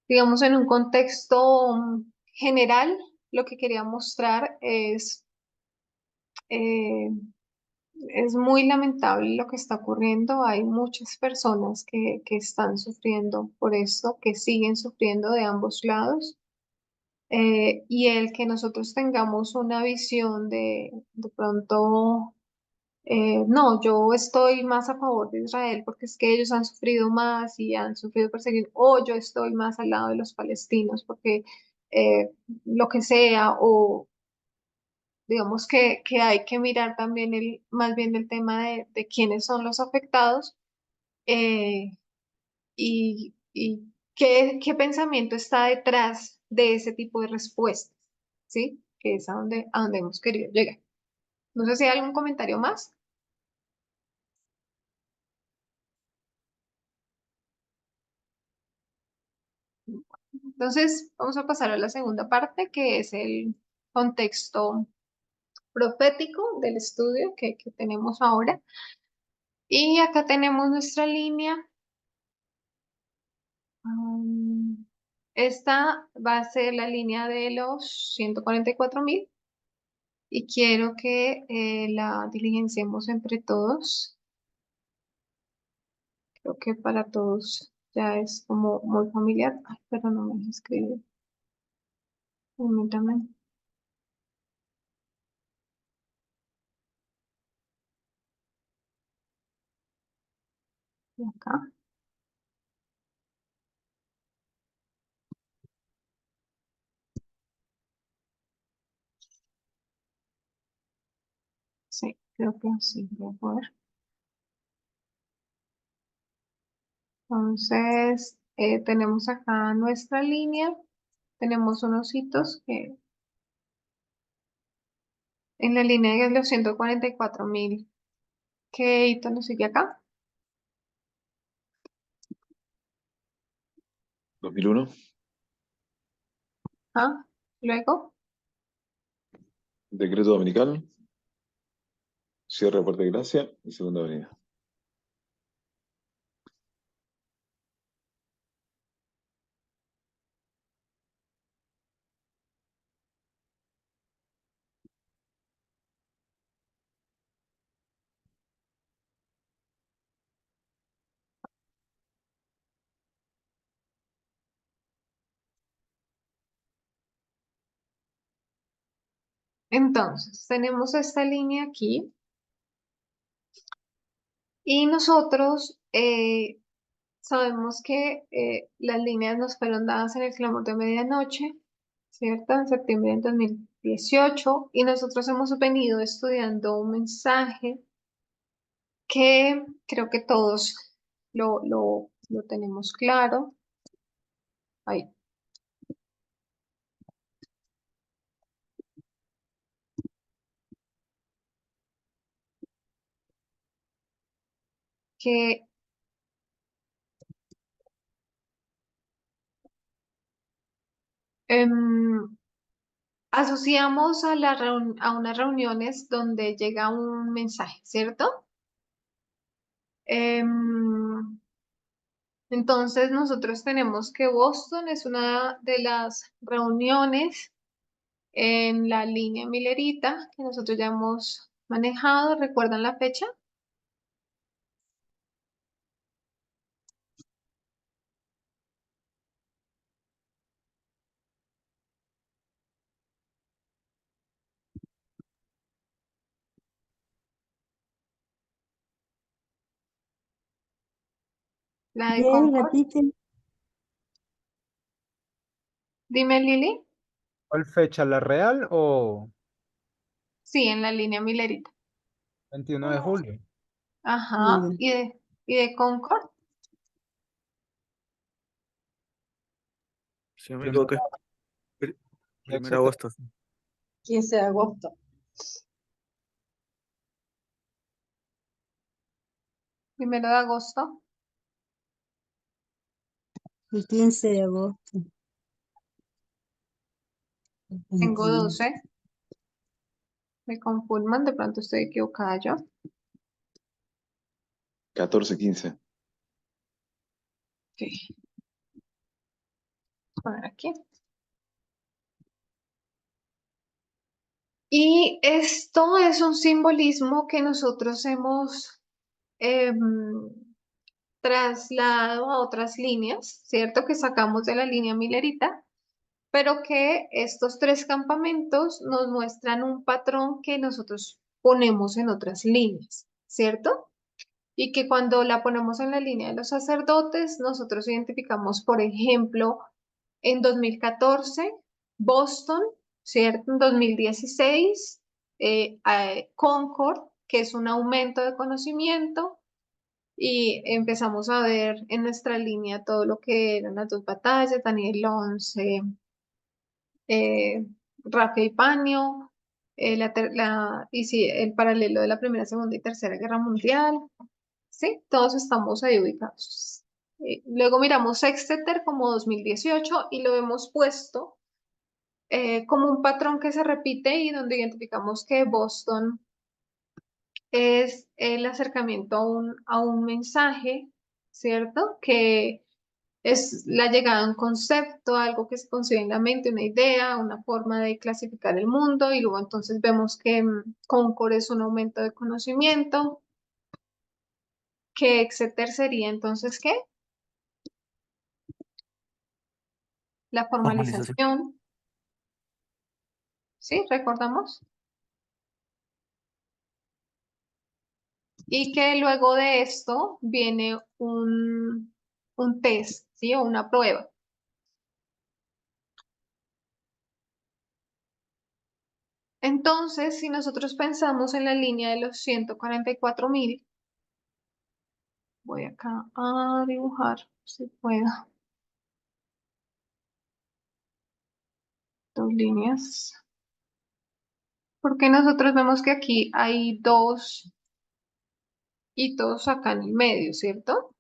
digamos en un contexto general, lo que quería mostrar eh, es muy lamentable lo que está ocurriendo. Hay muchas personas que están sufriendo por esto, que siguen sufriendo de ambos lados. y el que nosotros tengamos una visión de pronto, no, yo estoy más a favor de Israel porque es que ellos han sufrido más y han sufrido perseguición, o yo estoy más al lado de los palestinos porque eh, lo que sea, o digamos que hay que mirar también más bien el tema de quiénes son los afectados, eh, y qué pensamiento está detrás de ese tipo de respuestas, ¿sí? Que es a donde hemos querido llegar. No sé si hay algún comentario más. Entonces, vamos a pasar a la segunda parte, que es el contexto profético del estudio que tenemos ahora. Y acá tenemos nuestra línea. Um, Esta va a ser la línea de los 144.000 y quiero que la diligenciemos entre todos. Creo que para todos ya es como muy familiar. Ay, pero no me deja escribir. Permítame. Y acá. Sí, creo que sí, voy a poder. Entonces, tenemos acá nuestra línea. Tenemos unos hitos que en la línea de los 144.000. ¿Qué hito nos sigue acá? 2001, Ah, luego. decreto dominical, cierre de Puerta de Gracia y Segunda Avenida. Entonces, tenemos esta línea aquí y nosotros sabemos que las líneas nos fueron dadas en el clamor de medianoche, ¿cierto? En septiembre del 2018 y nosotros hemos venido estudiando un mensaje que creo que todos lo tenemos claro. Ahí, que em, asociamos a unas reuniones donde llega un mensaje, ¿cierto? Em, entonces nosotros tenemos que Boston es una de las reuniones en la línea Millerita que nosotros ya hemos manejado. ¿Recuerdan la fecha? La de Bien, Concord. repite. Dime, Lili. ¿Cuál fecha, la real o Sí, en la línea Millerita. 21 de julio? Ajá. Mm, ¿Y de Concord? Si no me Primero equivoco, es de 1 de Exeter. agosto. Sí. 15 de agosto. Primero de agosto. El 15 de agosto. Tengo 21. 12. Me confirman, de pronto estoy equivocada yo. 14, 15. Ok, a ver aquí. Y esto es un simbolismo que nosotros hemos em, trasladado a otras líneas, ¿cierto? Que sacamos de la línea Millerita pero que estos tres campamentos nos muestran un patrón que nosotros ponemos en otras líneas, ¿cierto? Y que cuando la ponemos en la línea de los sacerdotes, nosotros identificamos, por ejemplo, en 2014, Boston, ¿cierto? En 2016, Concord, que es un aumento de conocimiento, y empezamos a ver en nuestra línea todo lo que eran las dos batallas, Daniel 11, Rafa y Paño, y sí, el paralelo de la Primera, Segunda y Tercera Guerra Mundial. Sí, todos estamos ahí ubicados. Luego miramos Exeter como 2018 y lo hemos puesto como un patrón que se repite y donde identificamos que Boston es el acercamiento a un mensaje, ¿cierto? Que es la llegada a un concepto, algo que se concibe en la mente, una idea, una forma de clasificar el mundo y luego entonces vemos que Concord es un aumento de conocimiento, que Exeter sería entonces, ¿qué? La Formalización. formalización, ¿sí? ¿Recordamos? Y que luego de esto viene un test, ¿sí? O una prueba. Entonces, si nosotros pensamos en la línea de los 144.000, voy acá a dibujar, si puedo, dos líneas. Porque nosotros vemos que aquí hay dos hitos acá en el medio, ¿cierto?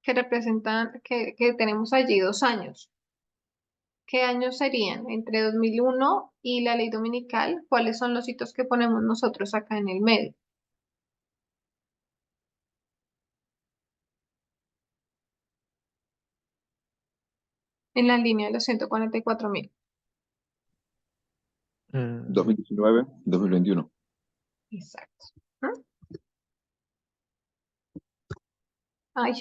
Que representan, que tenemos allí 2 años. ¿Qué años serían? Entre 2001 y la ley dominical, ¿cuáles son los hitos que ponemos nosotros acá en el medio? En la línea de los 144.000. 2019, 2021. Exacto. ¿Ah? Ay.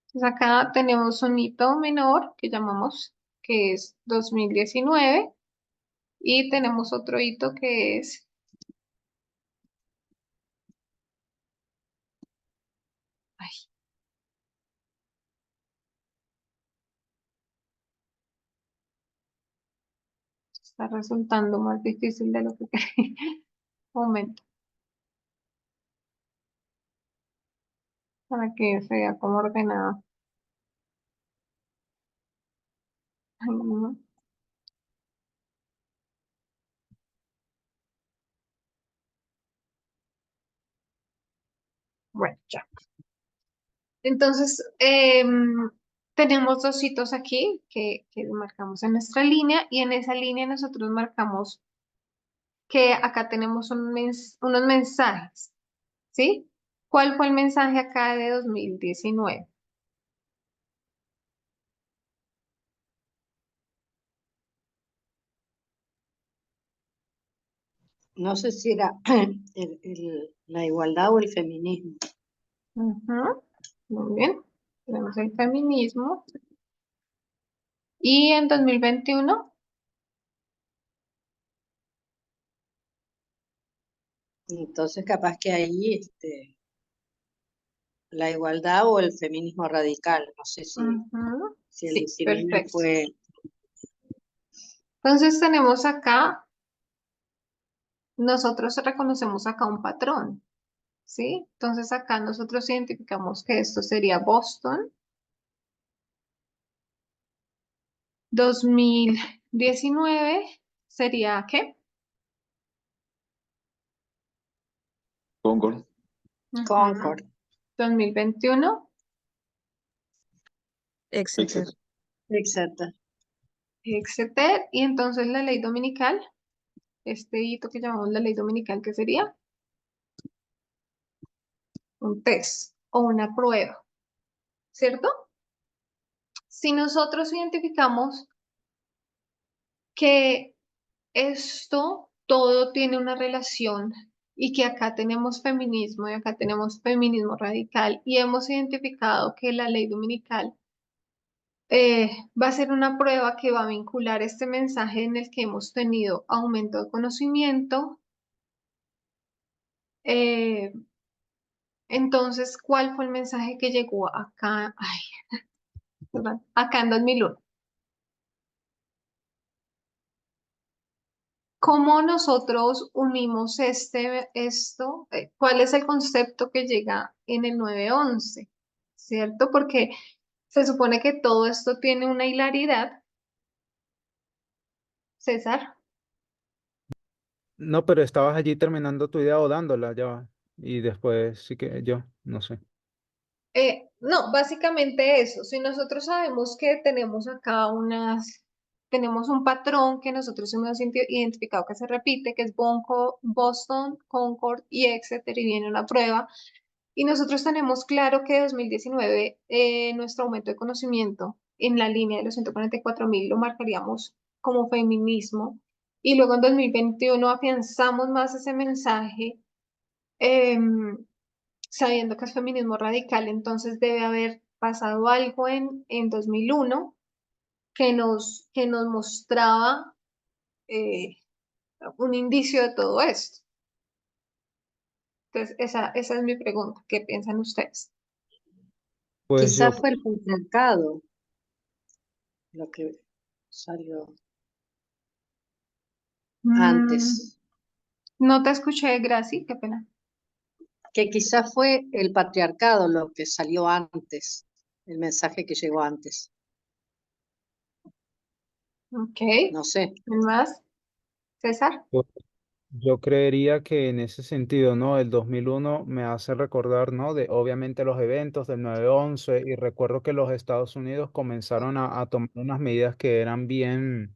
Entonces acá tenemos un hito menor que llamamos, que es 2019, y tenemos otro hito que es, ay, está resultando más difícil de lo que creí. Un momento, para que se vea como ordenado. Ay, no. Bueno, ya. Entonces, tenemos dos hitos aquí que marcamos en nuestra línea y en esa línea nosotros marcamos que acá tenemos unos mensajes, ¿sí? ¿Cuál fue el mensaje acá de 2019? No sé si era la igualdad o el feminismo. Ujú, muy bien. Tenemos el feminismo. Y en 2021, Entonces capaz que ahí la igualdad o el feminismo radical. No sé si ujú, el sí, 19 perfecto. fue. Entonces tenemos acá, nosotros reconocemos acá un patrón, ¿sí? Entonces acá nosotros identificamos que esto sería Boston 2019, ¿sería qué? Concord. Ujú. Concord. 2021, Exeter. Exeter. Exacto. Exeter, y entonces la ley dominical, este hito que llamamos la ley dominical, ¿qué sería? Un test o una prueba, ¿cierto? Si nosotros identificamos que esto todo tiene una relación y que acá tenemos feminismo y acá tenemos feminismo radical y hemos identificado que la ley dominical va a ser una prueba que va a vincular este mensaje en el que hemos tenido aumento de conocimiento. eh, entonces, ¿cuál fue el mensaje que llegó acá? Ay, perdón, acá en 2001. ¿Cómo nosotros unimos esto? ¿Cuál es el concepto que llega en el 911? ¿Cierto? Porque se supone que todo esto tiene una hilaridad. César. No, pero estabas allí terminando tu idea o dándola ya. Y después sí que yo, no sé. No, básicamente eso. Si nosotros sabemos que tenemos acá tenemos un patrón que nosotros hemos identificado que se repite, que es Boston, Concord y Exeter, y viene una prueba. Y nosotros tenemos claro que 2019, nuestro aumento de conocimiento en la línea de los 144.000 lo marcaríamos como feminismo. Y luego en 2021 afianzamos más ese mensaje, em, sabiendo que es feminismo radical, entonces debe haber pasado algo en 2001 que nos mostraba eh, un indicio de todo esto. Entonces, esa es mi pregunta. ¿Qué piensan ustedes? Pues Quizá yo, fue el patriarcado lo que salió Mm, antes, no te escuché, Graci, qué pena. que quizá fue el patriarcado lo que salió antes, el mensaje que llegó antes, Ok, no sé. ¿quién más? César. pues, yo creería que en ese sentido, ¿no? El 2001 me hace recordar, ¿no? De obviamente los eventos del 9/11 y recuerdo que los Estados Unidos comenzaron a tomar unas medidas que eran bien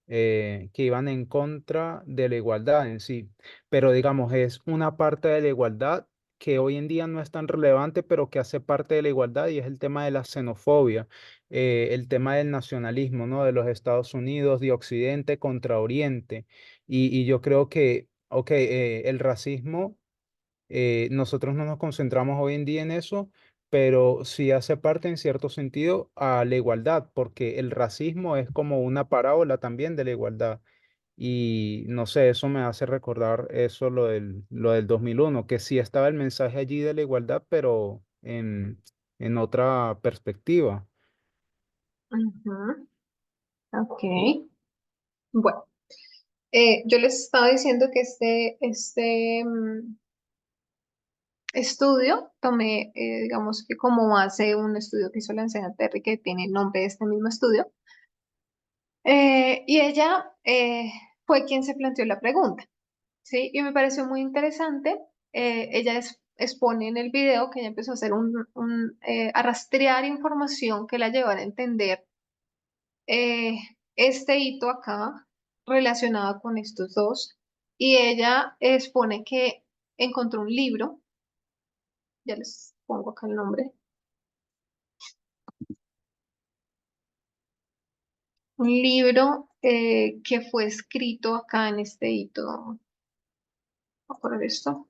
que iban en contra de la igualdad en sí. Pero digamos, es una parte de la igualdad que hoy en día no es tan relevante, pero que hace parte de la igualdad y es el tema de la xenofobia, el tema del nacionalismo, ¿no? De los Estados Unidos, de Occidente contra Oriente. Y yo creo que, ok, el racismo nosotros no nos concentramos hoy en día en eso, pero sí hace parte en cierto sentido a la igualdad, porque el racismo es como una parábola también de la igualdad. Y no sé, eso me hace recordar eso, lo del 2001 que sí estaba el mensaje allí de la igualdad, pero en otra perspectiva. Ujú, ok. Bueno, yo les estaba diciendo que este estudio tomé, digamos que como base un estudio que hizo la anciana Terry, que tiene el nombre de este mismo estudio. Y ella fue quien se planteó la pregunta, ¿sí? Y me pareció muy interesante. Ella expone en el video que ella empezó a hacer a rastrear información que la llevara a entender eh, este hito acá relacionado con estos dos. Y ella expone que encontró un libro, ya les pongo acá el nombre, un libro que fue escrito acá en este hito. Vamos a poner esto,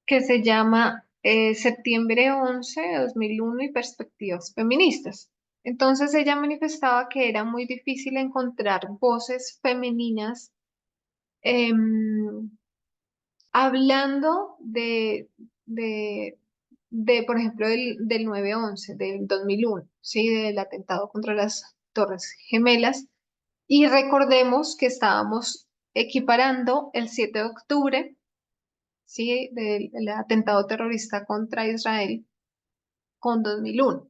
que se llama Septiembre 11 de 2001 y Perspectivas Feministas. Entonces ella manifestaba que era muy difícil encontrar voces femeninas em, hablando de, por ejemplo, del 9/11, del 2001, ¿sí? Del atentado contra las Torres Gemelas. Y recordemos que estábamos equiparando el 7 de octubre, ¿sí? Del atentado terrorista contra Israel con 2001.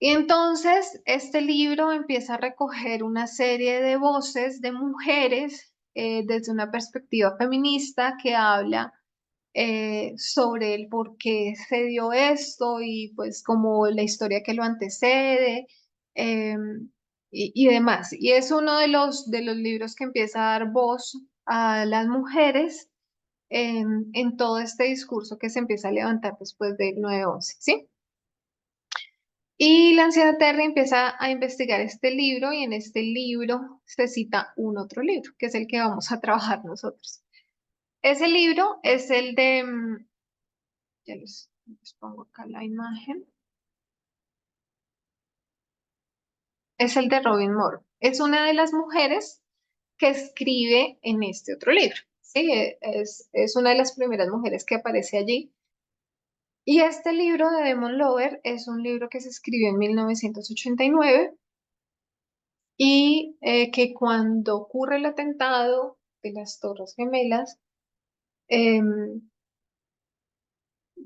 Y entonces este libro empieza a recoger una serie de voces de mujeres desde una perspectiva feminista que habla sobre el por qué se dio esto y pues como la historia que lo antecede eh, y demás. Y es uno de los libros que empieza a dar voz a las mujeres en todo este discurso que se empieza a levantar después del 9/11, ¿sí? Y Lancia Terry empieza a investigar este libro y en este libro se cita un otro libro, que es el que vamos a trabajar nosotros. Ese libro es el de, ya les pongo acá la imagen, es el de Robin Moore. Es una de las mujeres que escribe en este otro libro. Sí, es una de las primeras mujeres que aparece allí. Y este libro de Demon Lover es un libro que se escribió en 1989 y que cuando ocurre el atentado de las Torres Gemelas, em,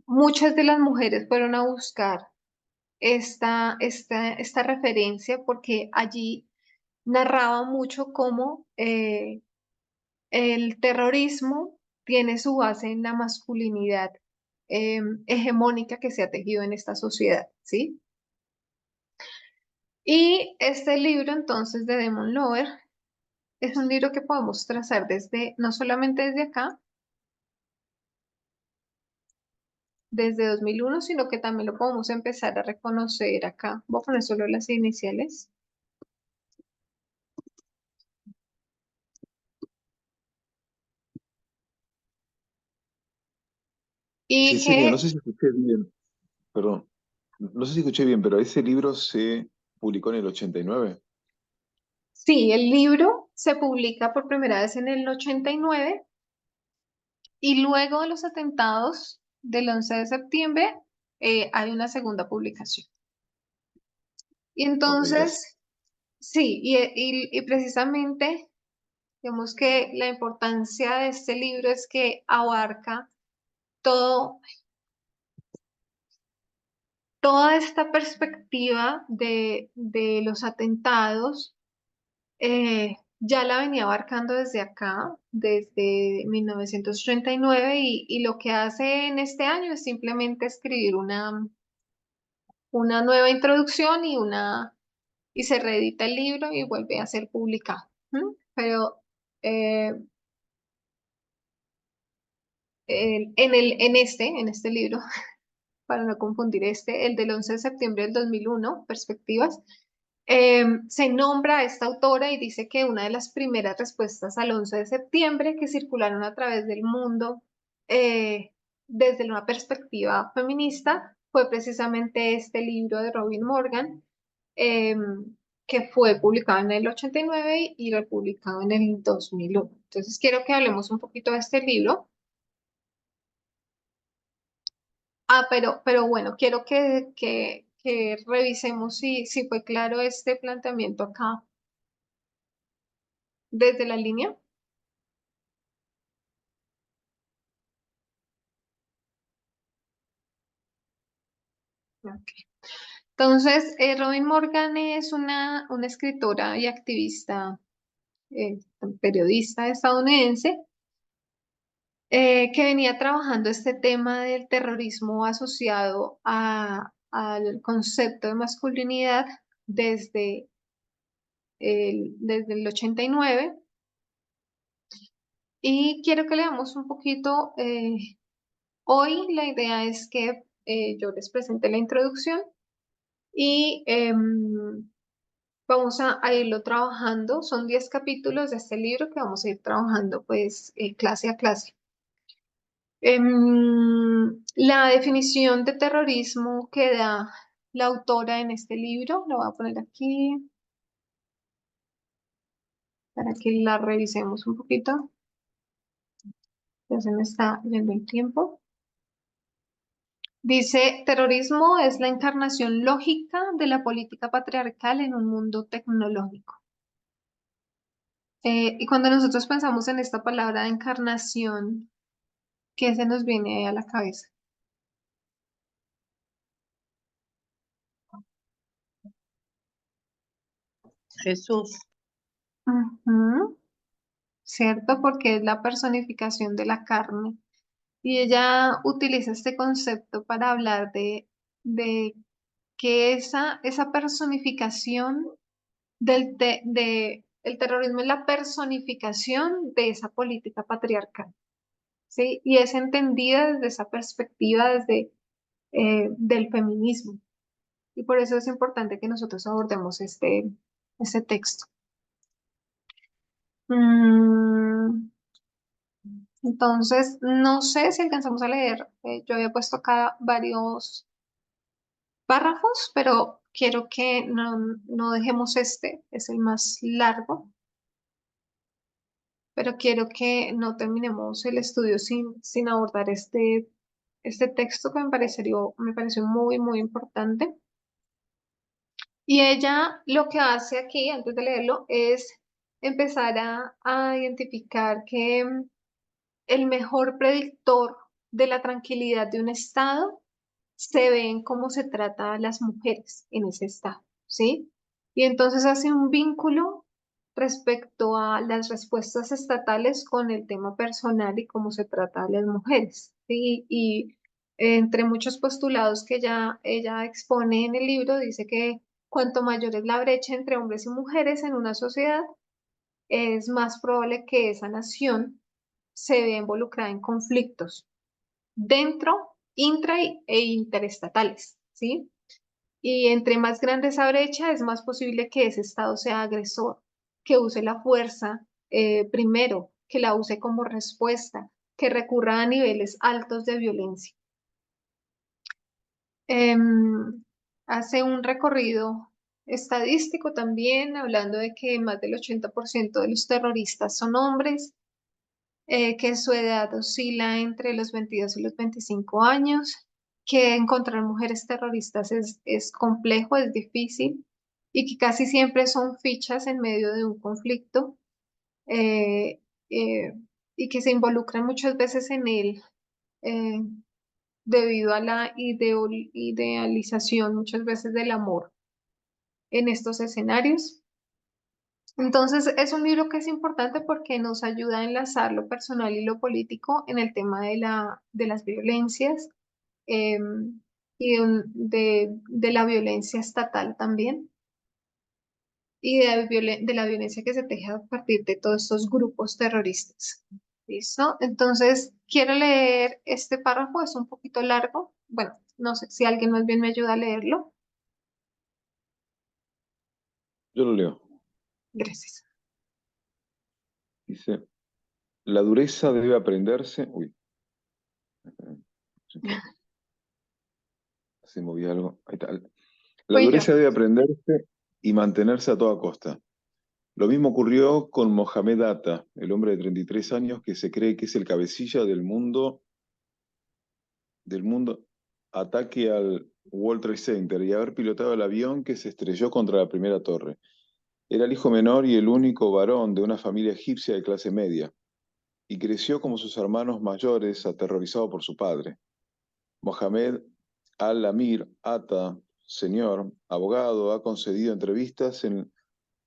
muchas de las mujeres fueron a buscar esta referencia porque allí narraba mucho cómo el terrorismo tiene su base en la masculinidad hegemónica que se ha tejido en esta sociedad, ¿sí? Y este libro entonces de Demon Lover es un libro que podemos trazar desde, no solamente desde acá, desde 2001, sino que también lo podemos empezar a reconocer acá. Voy a poner solo las iniciales. Y Cecilia, no que sé si escuché bien, perdón, no sé si escuché bien, pero ese libro se publicó en el 89. sí, el libro se publica por primera vez en el 89 y luego de los atentados del 11 de septiembre hay una segunda publicación. Y Ok, gracias. entonces, sí, y precisamente, digamos que la importancia de este libro es que abarca todo, toda esta perspectiva de los atentados, ya la venía abarcando desde acá, desde 1989, y lo que hace en este año es simplemente escribir una nueva introducción y se reedita el libro y vuelve a ser publicado. ¿M? Pero eh, en este libro, para no confundir el del 11 de septiembre del 2001, Perspectivas, se nombra a esta autora y dice que una de las primeras respuestas al 11 de septiembre que circularon a través del mundo desde una perspectiva feminista fue precisamente este libro de Robin Morgan, que fue publicado en el 89 y republicado en el 2001. Entonces quiero que hablemos un poquito de este libro. Pero bueno, quiero que revisemos si fue claro este planteamiento acá desde la línea. Ok. Entonces, Robin Morgan es una escritora y activista, eh, periodista estadounidense, que venía trabajando este tema del terrorismo asociado al concepto de masculinidad desde desde el 89. Y quiero que leamos un poquito. Hoy la idea es que yo les presente la introducción y vamos a irlo trabajando. Son 10 capítulos de este libro que vamos a ir trabajando pues clase a clase. La definición de terrorismo que da la autora en este libro, lo voy a poner aquí para que la revisemos un poquito. Ya se me está yendo el tiempo. Dice, terrorismo es la encarnación lógica de la política patriarcal en un mundo tecnológico. Y cuando nosotros pensamos en esta palabra de encarnación, ¿qué se nos viene a la cabeza? Jesús. Ujú, ¿cierto? Porque es la personificación de la carne. Y ella utiliza este concepto para hablar de que esa personificación el terrorismo es la personificación de esa política patriarcal, ¿sí? Y es entendida desde esa perspectiva, del feminismo. y por eso es importante que nosotros abordemos este texto. Mm, entonces, no sé si alcanzamos a leer, yo había puesto acá varios párrafos, pero quiero que no dejemos es el más largo, pero quiero que no terminemos el estudio sin abordar este texto que me pareció muy, muy importante. Y ella lo que hace aquí, antes de leerlo, es empezar a identificar que el mejor predictor de la tranquilidad de un estado se ve en cómo se trata a las mujeres en ese estado, ¿sí? Y entonces hace un vínculo respecto a las respuestas estatales con el tema personal y cómo se trata a las mujeres, ¿sí? Y entre muchos postulados que ella expone en el libro, dice que cuanto mayor es la brecha entre hombres y mujeres en una sociedad, es más probable que esa nación se vea involucrada en conflictos dentro, e interestatales, ¿sí? Y entre más grande esa brecha, es más posible que ese Estado sea agresor, que use la fuerza primero, que la use como respuesta, que recurra a niveles altos de violencia. Em, Hace un recorrido estadístico también, hablando de que más del 80% de los terroristas son hombres, que su edad oscila entre los 22 y los 25 años, que encontrar mujeres terroristas es complejo, es difícil, y que casi siempre son fichas en medio de un conflicto, eh, eh, y que se involucran muchas veces en él eh, debido a la idealización muchas veces del amor en estos escenarios. Entonces, es un libro que es importante porque nos ayuda a enlazar lo personal y lo político en el tema de las violencias, eh, y de la violencia estatal también, y de la violencia que se teje a partir de todos estos grupos terroristas. ¿Listo? Entonces, quiero leer este párrafo, es un poquito largo. Bueno, no sé si alguien más bien me ayuda a leerlo. Yo lo leo. Gracias. Dice, la dureza debe aprenderse. Uy, se movía algo. Ahí está. La Fui yo. dureza debe aprenderse y mantenerse a toda costa. Lo mismo ocurrió con Mohamed Atta, el hombre de 33 años que se cree que es el cabecilla del mundo ataque al World Trade Center y haber pilotado el avión que se estrelló contra la primera torre. Era el hijo menor y el único varón de una familia egipcia de clase media, y creció como sus hermanos mayores, aterrorizado por su padre. Mohamed Al-Amir Atta, señor, abogado, ha concedido entrevistas en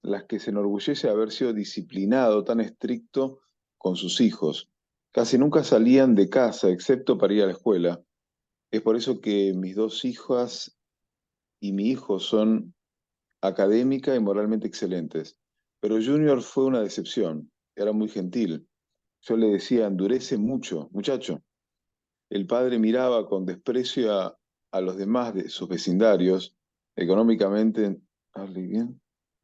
las que se enorgullece de haber sido disciplinado tan estricto con sus hijos. Casi nunca salían de casa, excepto para ir a la escuela. Es por eso que mis dos hijas y mi hijo son académica y moralmente excelentes. Pero Junior fue una decepción. Era muy gentil. Yo le decía, endurece mucho, muchacho. El padre miraba con desprecio a los demás de sus vecindarios, económicamente. ¿Hable bien?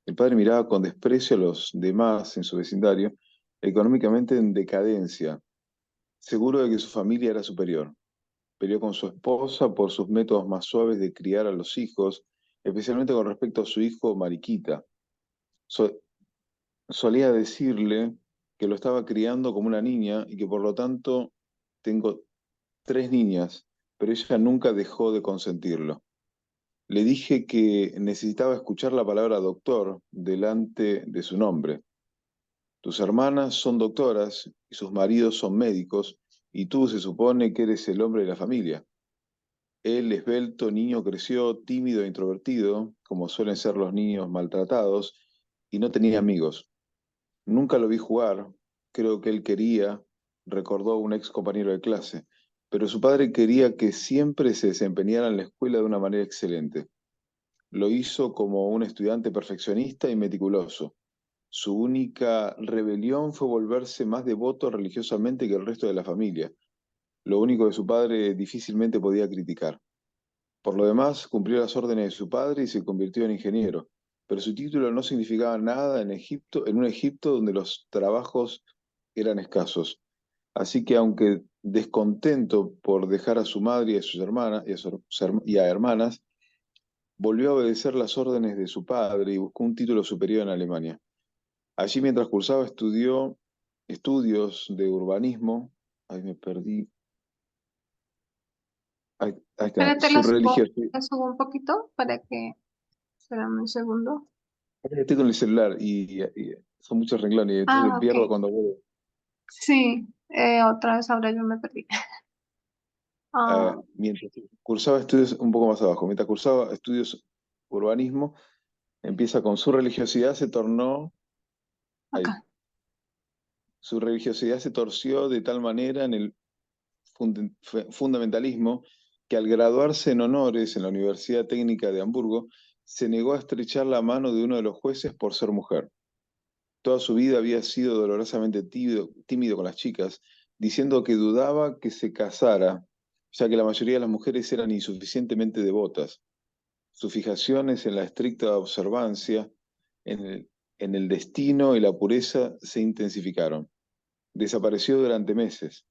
El padre miraba con desprecio a los demás en su vecindario, económicamente en decadencia, seguro de que su familia era superior. Peleó con su esposa por sus métodos más suaves de criar a los hijos, especialmente con respecto a su hijo Mariquita. So- Solía decirle que lo estaba criando como una niña y que por lo tanto tengo tres niñas, pero ella nunca dejó de consentirlo. Le dije que necesitaba escuchar la palabra doctor delante de su nombre. Tus hermanas son doctoras y sus maridos son médicos, y tú se supone que eres el hombre de la familia. El esbelto niño creció tímido e introvertido, como suelen ser los niños maltratados, y no tenía amigos. Nunca lo vi jugar, creo que él quería, recordó un ex compañero de clase, pero su padre quería que siempre se desempeñara en la escuela de una manera excelente. Lo hizo como un estudiante perfeccionista y meticuloso. Su única rebelión fue volverse más devoto religiosamente que el resto de la familia, lo único que su padre difícilmente podía criticar. Por lo demás, cumplió las órdenes de su padre y se convirtió en ingeniero, pero su título no significaba nada en Egipto, en un Egipto donde los trabajos eran escasos. Así que aunque descontento por dejar a su madre y a sus hermanas y a hermanas, volvió a obedecer las órdenes de su padre y buscó un título superior en Alemania. Allí, mientras cursaba, estudió estudios de urbanismo. Ahí me perdí. Ahí está. Espérate, Su religiosidad. la subo un poquito para que... Espérame un segundo. Estoy con el celular y son muchos renglones, y entonces Ah, pierdo ok. cuando vuelvo. Sí, otra vez ahora yo me perdí. Ah, Mientras cursaba estudios, un poco más abajo, mientras cursaba estudios urbanismo, empieza con su religiosidad, se tornó, ahí, acá. su religiosidad se torció de tal manera en el fundamentalismo que al graduarse en honores en la Universidad Técnica de Hamburgo, se negó a estrechar la mano de uno de los jueces por ser mujer. Toda su vida había sido dolorosamente tímido con las chicas, diciendo que dudaba que se casara, ya que la mayoría de las mujeres eran insuficientemente devotas. Sus fijaciones en la estricta observancia, en en el destino y la pureza se intensificaron. Desapareció durante meses.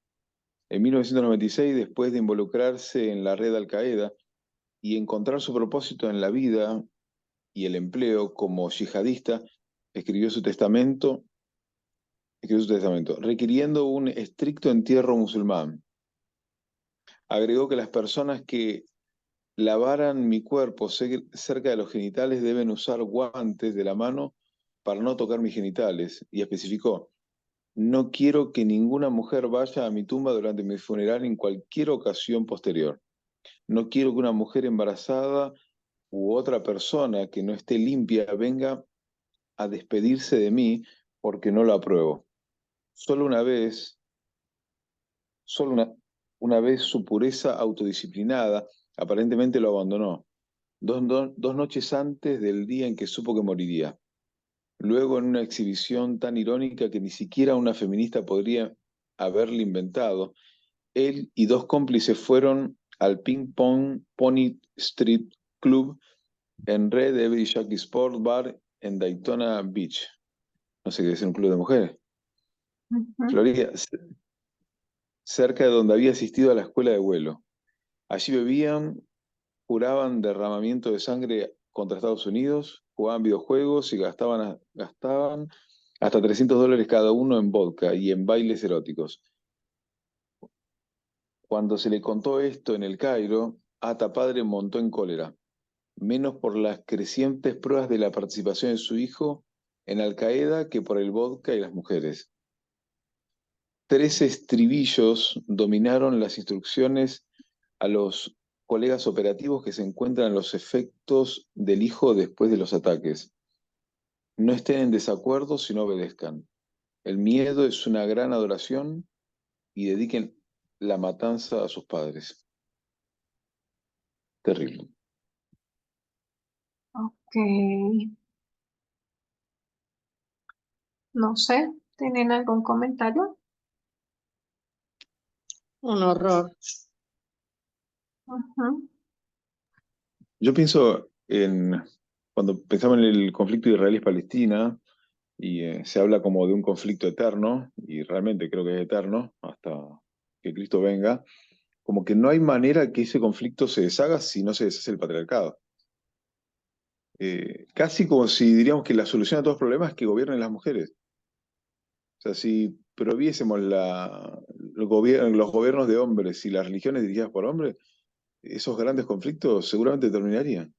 En 1996, después de involucrarse en la red Al-Qaeda y encontrar su propósito en la vida y el empleo como yihadista, escribió su testamento, requiriendo un estricto entierro musulmán. Agregó que las personas que lavaran mi cuerpo cerca de los genitales deben usar guantes de la mano para no tocar mis genitales, y especificó: no quiero que ninguna mujer vaya a mi tumba durante mi funeral en cualquier ocasión posterior. No quiero que una mujer embarazada u otra persona que no esté limpia venga a despedirse de mí porque no lo apruebo. Solo una vez, solo una vez su pureza autodisciplinada aparentemente lo abandonó, dos noches antes del día en que supo que moriría. Luego, en una exhibición tan irónica que ni siquiera una feminista podría haberle inventado, él y dos cómplices fueron al Ping Pong Pony Street Club en Red Every Jockey Sport Bar en Daytona Beach. No sé qué es un club de mujeres. Ujú. Florida, cerca de donde había asistido a la escuela de vuelo. Allí bebían, juraban derramamiento de sangre contra Estados Unidos, jugaban videojuegos y gastaban hasta $300 cada uno en vodka y en bailes eróticos. Cuando se le contó esto en el Cairo, Ata padre montó en cólera, menos por las crecientes pruebas de la participación de su hijo en Al Qaeda que por el vodka y las mujeres. 13 estribillos dominaron las instrucciones a los colegas operativos que se encuentran en los efectos del hijo después de los ataques. No estén en desacuerdo, sino obedezcan. El miedo es una gran adoración y dediquen la matanza a sus padres. Terrible. Ok, no sé, ¿tienen algún comentario? Un horror. Ujú. Yo pienso cuando pensamos en el conflicto israelí-palestina, y se habla como de un conflicto eterno, y realmente creo que es eterno, hasta que Cristo venga, como que no hay manera que ese conflicto se deshaga si no se deshace el patriarcado. Casi como si diríamos que la solución a todos los problemas es que gobiernen las mujeres. O sea, si prohibiésemos los gobiernos de hombres y las religiones dirigidas por hombres, esos grandes conflictos seguramente terminarían.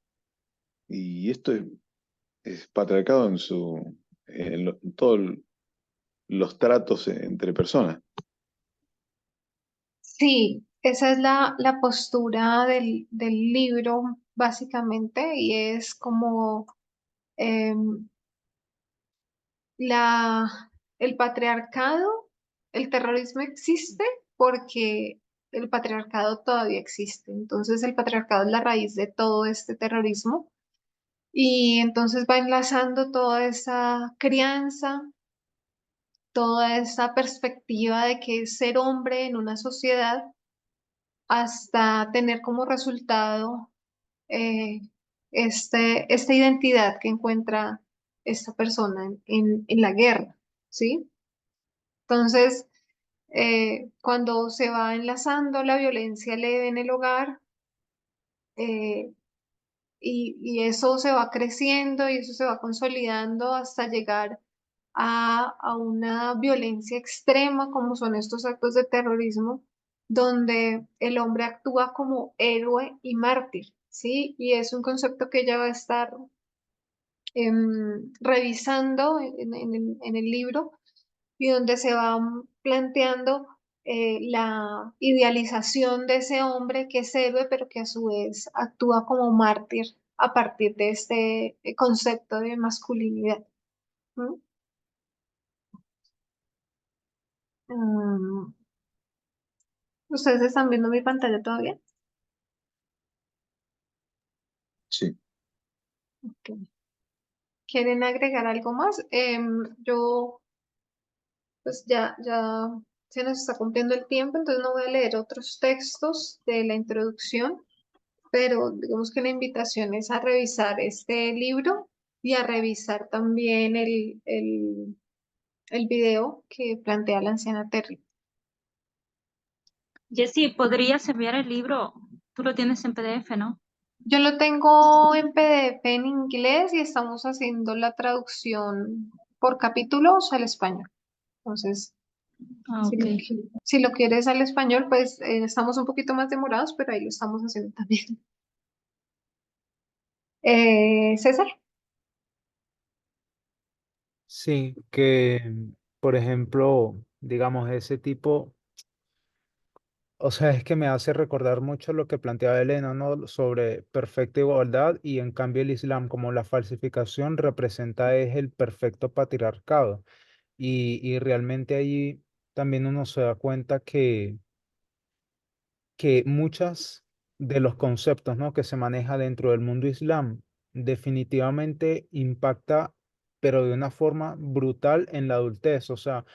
Y esto es patriarcado en todos los tratos entre personas. Sí, esa es la postura del libro, básicamente, y es como em, el patriarcado, el terrorismo existe porque el patriarcado todavía existe. Entonces, el patriarcado es la raíz de todo este terrorismo y entonces va enlazando toda esa crianza, toda esa perspectiva de que es ser hombre en una sociedad hasta tener como resultado eh, esta identidad que encuentra esta persona en la guerra, ¿sí? Entonces, cuando se va enlazando la violencia leve en el hogar, eh, y eso se va creciendo y eso se va consolidando hasta llegar a una violencia extrema como son estos actos de terrorismo, donde el hombre actúa como héroe y mártir, ¿sí? Y es un concepto que ella va a estar revisando en el libro y donde se va planteando la idealización de ese hombre que es héroe, pero que a su vez actúa como mártir a partir de este concepto de masculinidad. ¿Mm? Mm, ¿Ustedes están viendo mi pantalla todavía? Sí. Ok. ¿Quieren agregar algo más? Yo, pues ya se nos está cumpliendo el tiempo, entonces no voy a leer otros textos de la introducción, pero digamos que la invitación es a revisar este libro y a revisar también el video que plantea la anciana Terry. Jessy, ¿podrías enviar el libro? Tú lo tienes en PDF, ¿no? Yo lo tengo en PDF en inglés y estamos haciendo la traducción por capítulos al español. Entonces, Ah, ok. si lo quieres al español, pues estamos un poquito más demorados, pero ahí lo estamos haciendo también. César. Sí, que, por ejemplo, digamos, ese tipo, o sea, es que me hace recordar mucho lo que planteaba Elena, ¿no? Sobre perfecta igualdad y en cambio el Islam como la falsificación representa es el perfecto patriarcado. Y realmente ahí también uno se da cuenta que muchas de los conceptos, ¿no? que se maneja dentro del mundo islam definitivamente impacta, pero de una forma brutal en la adultez. O sea,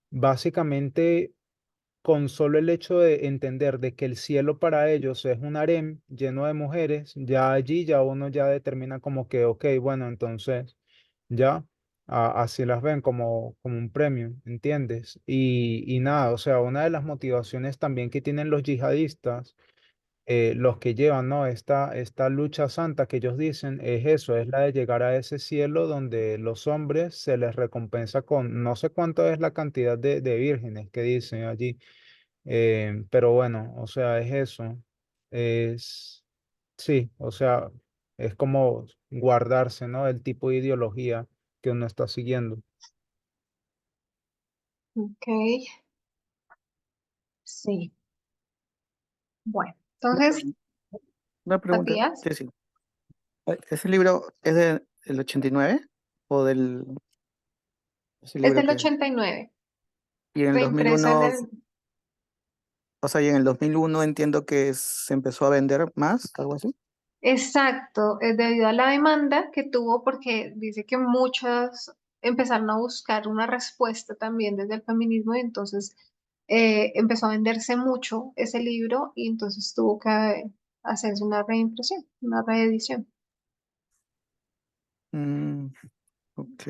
básicamente con solo el hecho de entender de que el cielo para ellos es un harem lleno de mujeres, ya allí ya uno ya determina como que, ok, bueno, entonces ya así las ven como un premio, ¿entiendes? Y nada, o sea, una de las motivaciones también que tienen los yihadistas, los que llevan, ¿no? Esta lucha santa que ellos dicen es eso, es la de llegar a ese cielo donde los hombres se les recompensa con, no sé cuánto es la cantidad de vírgenes que dicen allí, pero bueno, o sea, es eso. Es, sí, o sea, es como guardarse, ¿no? El tipo de ideología que uno está siguiendo. Ok, sí. Bueno, Una entonces, pregunta, una pregunta, Matías, Jessy. ¿Ese libro es del 89 o del ese es libro del que es? 89, Y en el reimpreso en 2001, el... o sea, y en el 2001 entiendo que se empezó a vender más, algo así. Exacto, debido a la demanda que tuvo, porque dice que muchas empezaron a buscar una respuesta también desde el feminismo y entonces empezó a venderse mucho ese libro y entonces tuvo que hacerse una reimpresión, una reedición. Mm, ok.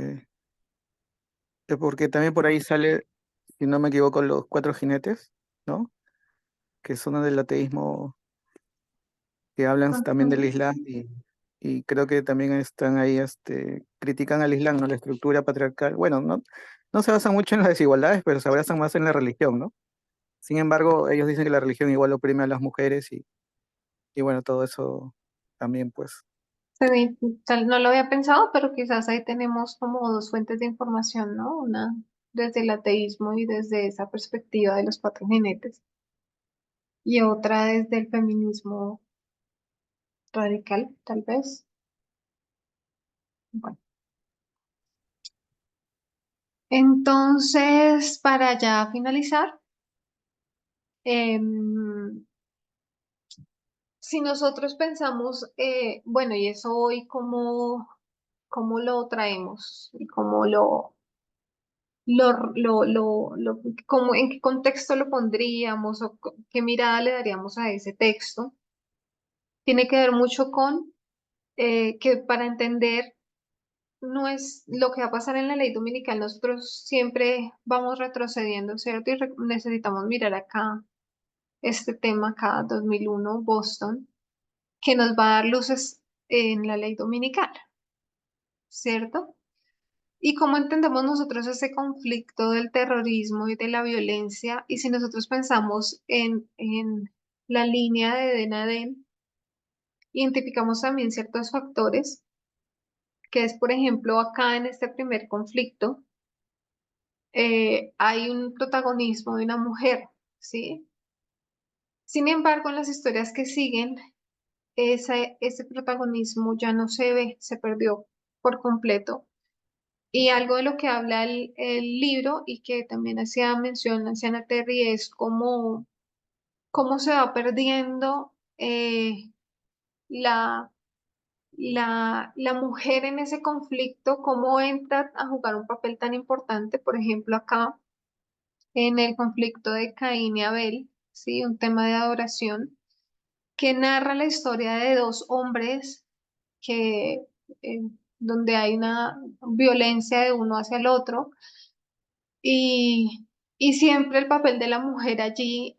Porque también por ahí sale, si no me equivoco, los cuatro jinetes, ¿no? Que son del ateísmo, que hablan también del Ujú. Islam y creo que también están ahí, critican al Islam, ¿no? La estructura patriarcal. Bueno, no se basan mucho en las desigualdades, pero se basan más en la religión, ¿no? Sin embargo, ellos dicen que la religión igual oprime a las mujeres y bueno, todo eso también, pues. Sí, no lo había pensado, pero quizás ahí tenemos como dos fuentes de información, ¿no? Una desde el ateísmo y desde esa perspectiva de los cuatro jinetes y otra desde el feminismo radical, tal vez. Bueno, entonces, para ya finalizar, em, si nosotros pensamos, bueno, y eso hoy, cómo lo traemos y cómo en qué contexto lo pondríamos o qué mirada le daríamos a ese texto? tiene que ver mucho con que para entender no es lo que va a pasar en la ley dominical, nosotros siempre vamos retrocediendo, ¿cierto? Y necesitamos mirar acá este tema acá, 2001, Boston, que nos va a dar luces en la ley dominical, ¿cierto? Y cómo entendemos nosotros ese conflicto del terrorismo y de la violencia, y si nosotros pensamos en la línea de Edén a Edén, identificamos también ciertos factores, que es, por ejemplo, acá en este primer conflicto, hay un protagonismo de una mujer, ¿sí? Sin embargo, en las historias que siguen, ese protagonismo ya no se ve, se perdió por completo. Y algo de lo que habla el libro y que también hacía mención la anciana Terry es cómo se va perdiendo la, la mujer en ese conflicto, cómo entra a jugar un papel tan importante, por ejemplo, acá en el conflicto de Caín y Abel, ¿sí? Un tema de adoración que narra la historia de dos hombres que, eh, donde hay una violencia de uno hacia el otro y, y siempre el papel de la mujer allí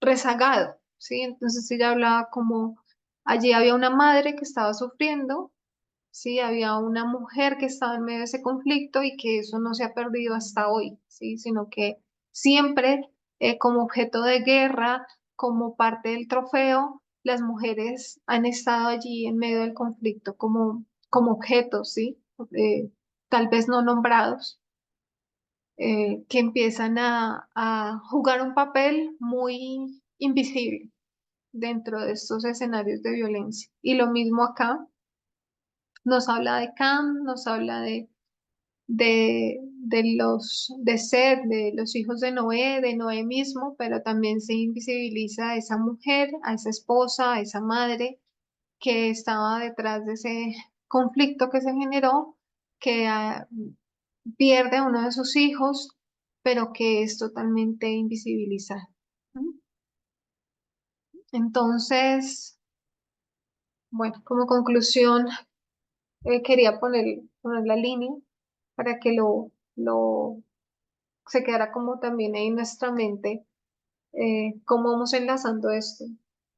rezagado, ¿sí? Entonces ella hablaba como allí había una madre que estaba sufriendo, ¿sí? Había una mujer que estaba en medio de ese conflicto y que eso no se ha perdido hasta hoy, ¿sí? Sino que siempre como objeto de guerra, como parte del trofeo, las mujeres han estado allí en medio del conflicto como objetos, ¿sí? Tal vez no nombrados, que empiezan a jugar un papel muy invisible dentro de estos escenarios de violencia. Y lo mismo acá, nos habla de Cam, nos habla de Seth, de los hijos de Noé mismo, pero también se invisibiliza a esa mujer, a esa esposa, a esa madre que estaba detrás de ese conflicto que se generó, que pierde a uno de sus hijos, pero que es totalmente invisibilizado. ¿No? Entonces, bueno, como conclusión, quería poner la línea para que lo se quedara como también ahí en nuestra mente, cómo vamos enlazando esto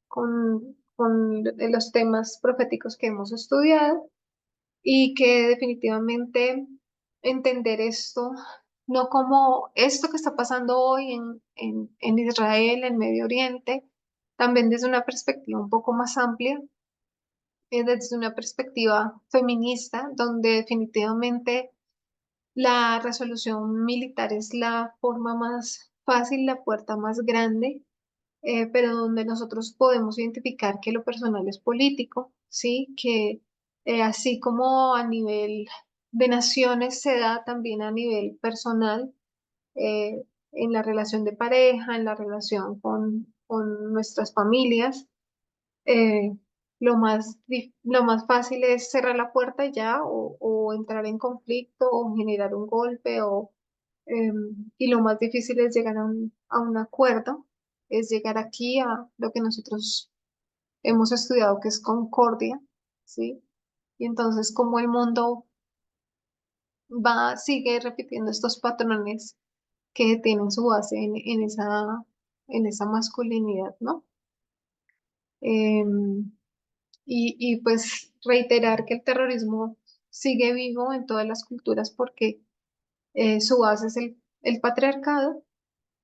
con los temas proféticos que hemos estudiado y que definitivamente entender esto, no como esto que está pasando hoy en Israel, en Medio Oriente, también desde una perspectiva un poco más amplia, desde una perspectiva feminista, donde definitivamente la resolución militar es la forma más fácil, la puerta más grande, pero donde nosotros podemos identificar que lo personal es político, ¿sí? Que así como a nivel de naciones se da también a nivel personal, en la relación de pareja, en la relación con nuestras familias. eh, lo más fácil es cerrar la puerta ya o entrar en conflicto o generar un golpe y lo más difícil es llegar a un acuerdo, es llegar aquí a lo que nosotros hemos estudiado que es concordia, ¿sí? Y entonces como el mundo sigue repitiendo estos patrones que tienen su base en esa masculinidad, ¿no? Em, y pues reiterar que el terrorismo sigue vivo en todas las culturas porque su base es el patriarcado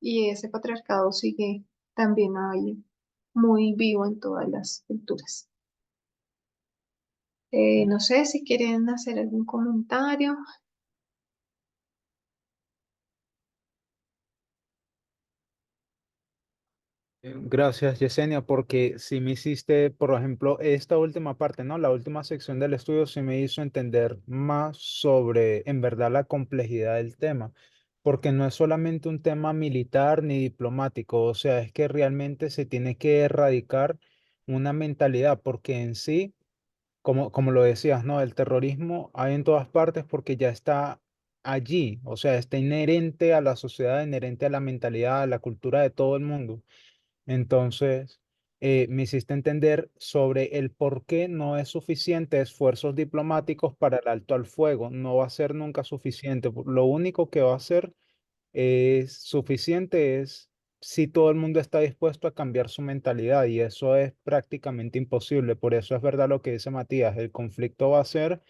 y ese patriarcado sigue también ahí muy vivo en todas las culturas. No sé si quieren hacer algún comentario. Gracias, Yesenia, porque si me hiciste, por ejemplo, esta última parte, ¿no? La última sección del estudio sí me hizo entender más sobre, en verdad, la complejidad del tema, porque no es solamente un tema militar ni diplomático, o sea, es que realmente se tiene que erradicar una mentalidad, porque en sí, como lo decías, ¿no? El terrorismo hay en todas partes porque ya está allí, o sea, está inherente a la sociedad, inherente a la mentalidad, a la cultura de todo el mundo. Entonces, me hiciste entender sobre el por qué no es suficiente esfuerzos diplomáticos para el alto al fuego. No va a ser nunca suficiente. Lo único que va a ser suficiente es si todo el mundo está dispuesto a cambiar su mentalidad y eso es prácticamente imposible. Por eso es verdad lo que dice Matías, el conflicto va a ser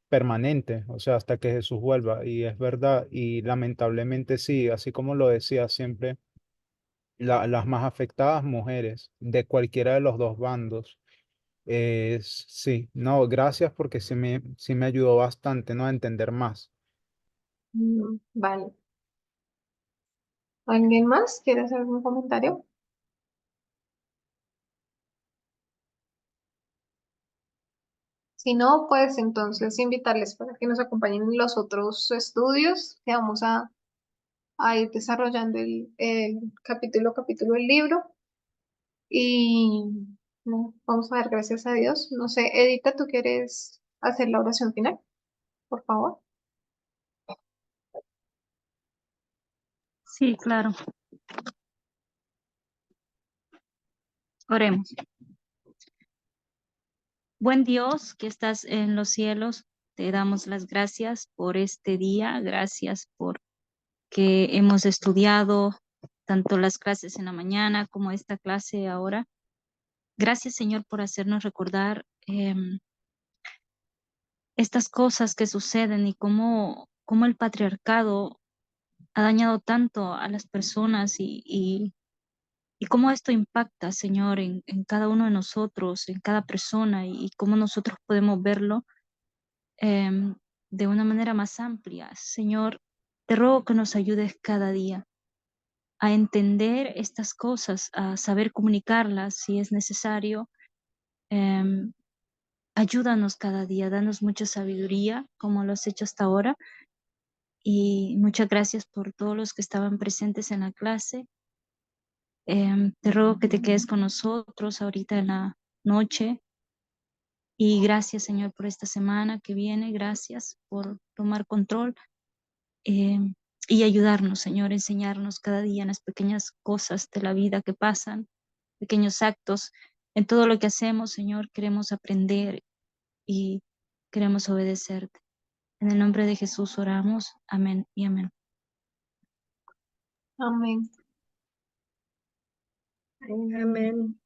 permanente, o sea, hasta que Jesús vuelva. Y es verdad, y lamentablemente sí, así como lo decía siempre, las más afectadas mujeres de cualquiera de los dos bandos. Sí, no, gracias porque sí me ayudó bastante, ¿no? A entender más. Vale. ¿Alguien más quiere hacer algún comentario? Si no, pues entonces invitarles para que nos acompañen en los otros estudios que vamos a ir desarrollando el capítulo a capítulo del libro. Y no, vamos a dar gracias a Dios. No sé, Edita, ¿tú quieres hacer la oración final? Por favor. Sí, claro. Oremos. Buen Dios que estás en los cielos, te damos las gracias por este día. Gracias por que hemos estudiado tanto las clases en la mañana como esta clase ahora. Gracias, Señor, por hacernos recordar estas cosas que suceden y cómo el patriarcado ha dañado tanto a las personas y cómo esto impacta, Señor, en cada uno de nosotros, en cada persona y cómo nosotros podemos verlo em, de una manera más amplia. Señor, te ruego que nos ayudes cada día a entender estas cosas, a saber comunicarlas si es necesario. Em, Ayúdanos cada día, danos mucha sabiduría, como lo has hecho hasta ahora. Y muchas gracias por todos los que estaban presentes en la clase. Te ruego que te quedes con nosotros ahorita en la noche. Y gracias, Señor, por esta semana que viene. Gracias por tomar control eh, y ayudarnos, Señor, enseñarnos cada día en las pequeñas cosas de la vida que pasan, pequeños actos. En todo lo que hacemos, Señor, queremos aprender y queremos obedecerte. En el nombre de Jesús oramos. Amén y amén. Amén. Amén.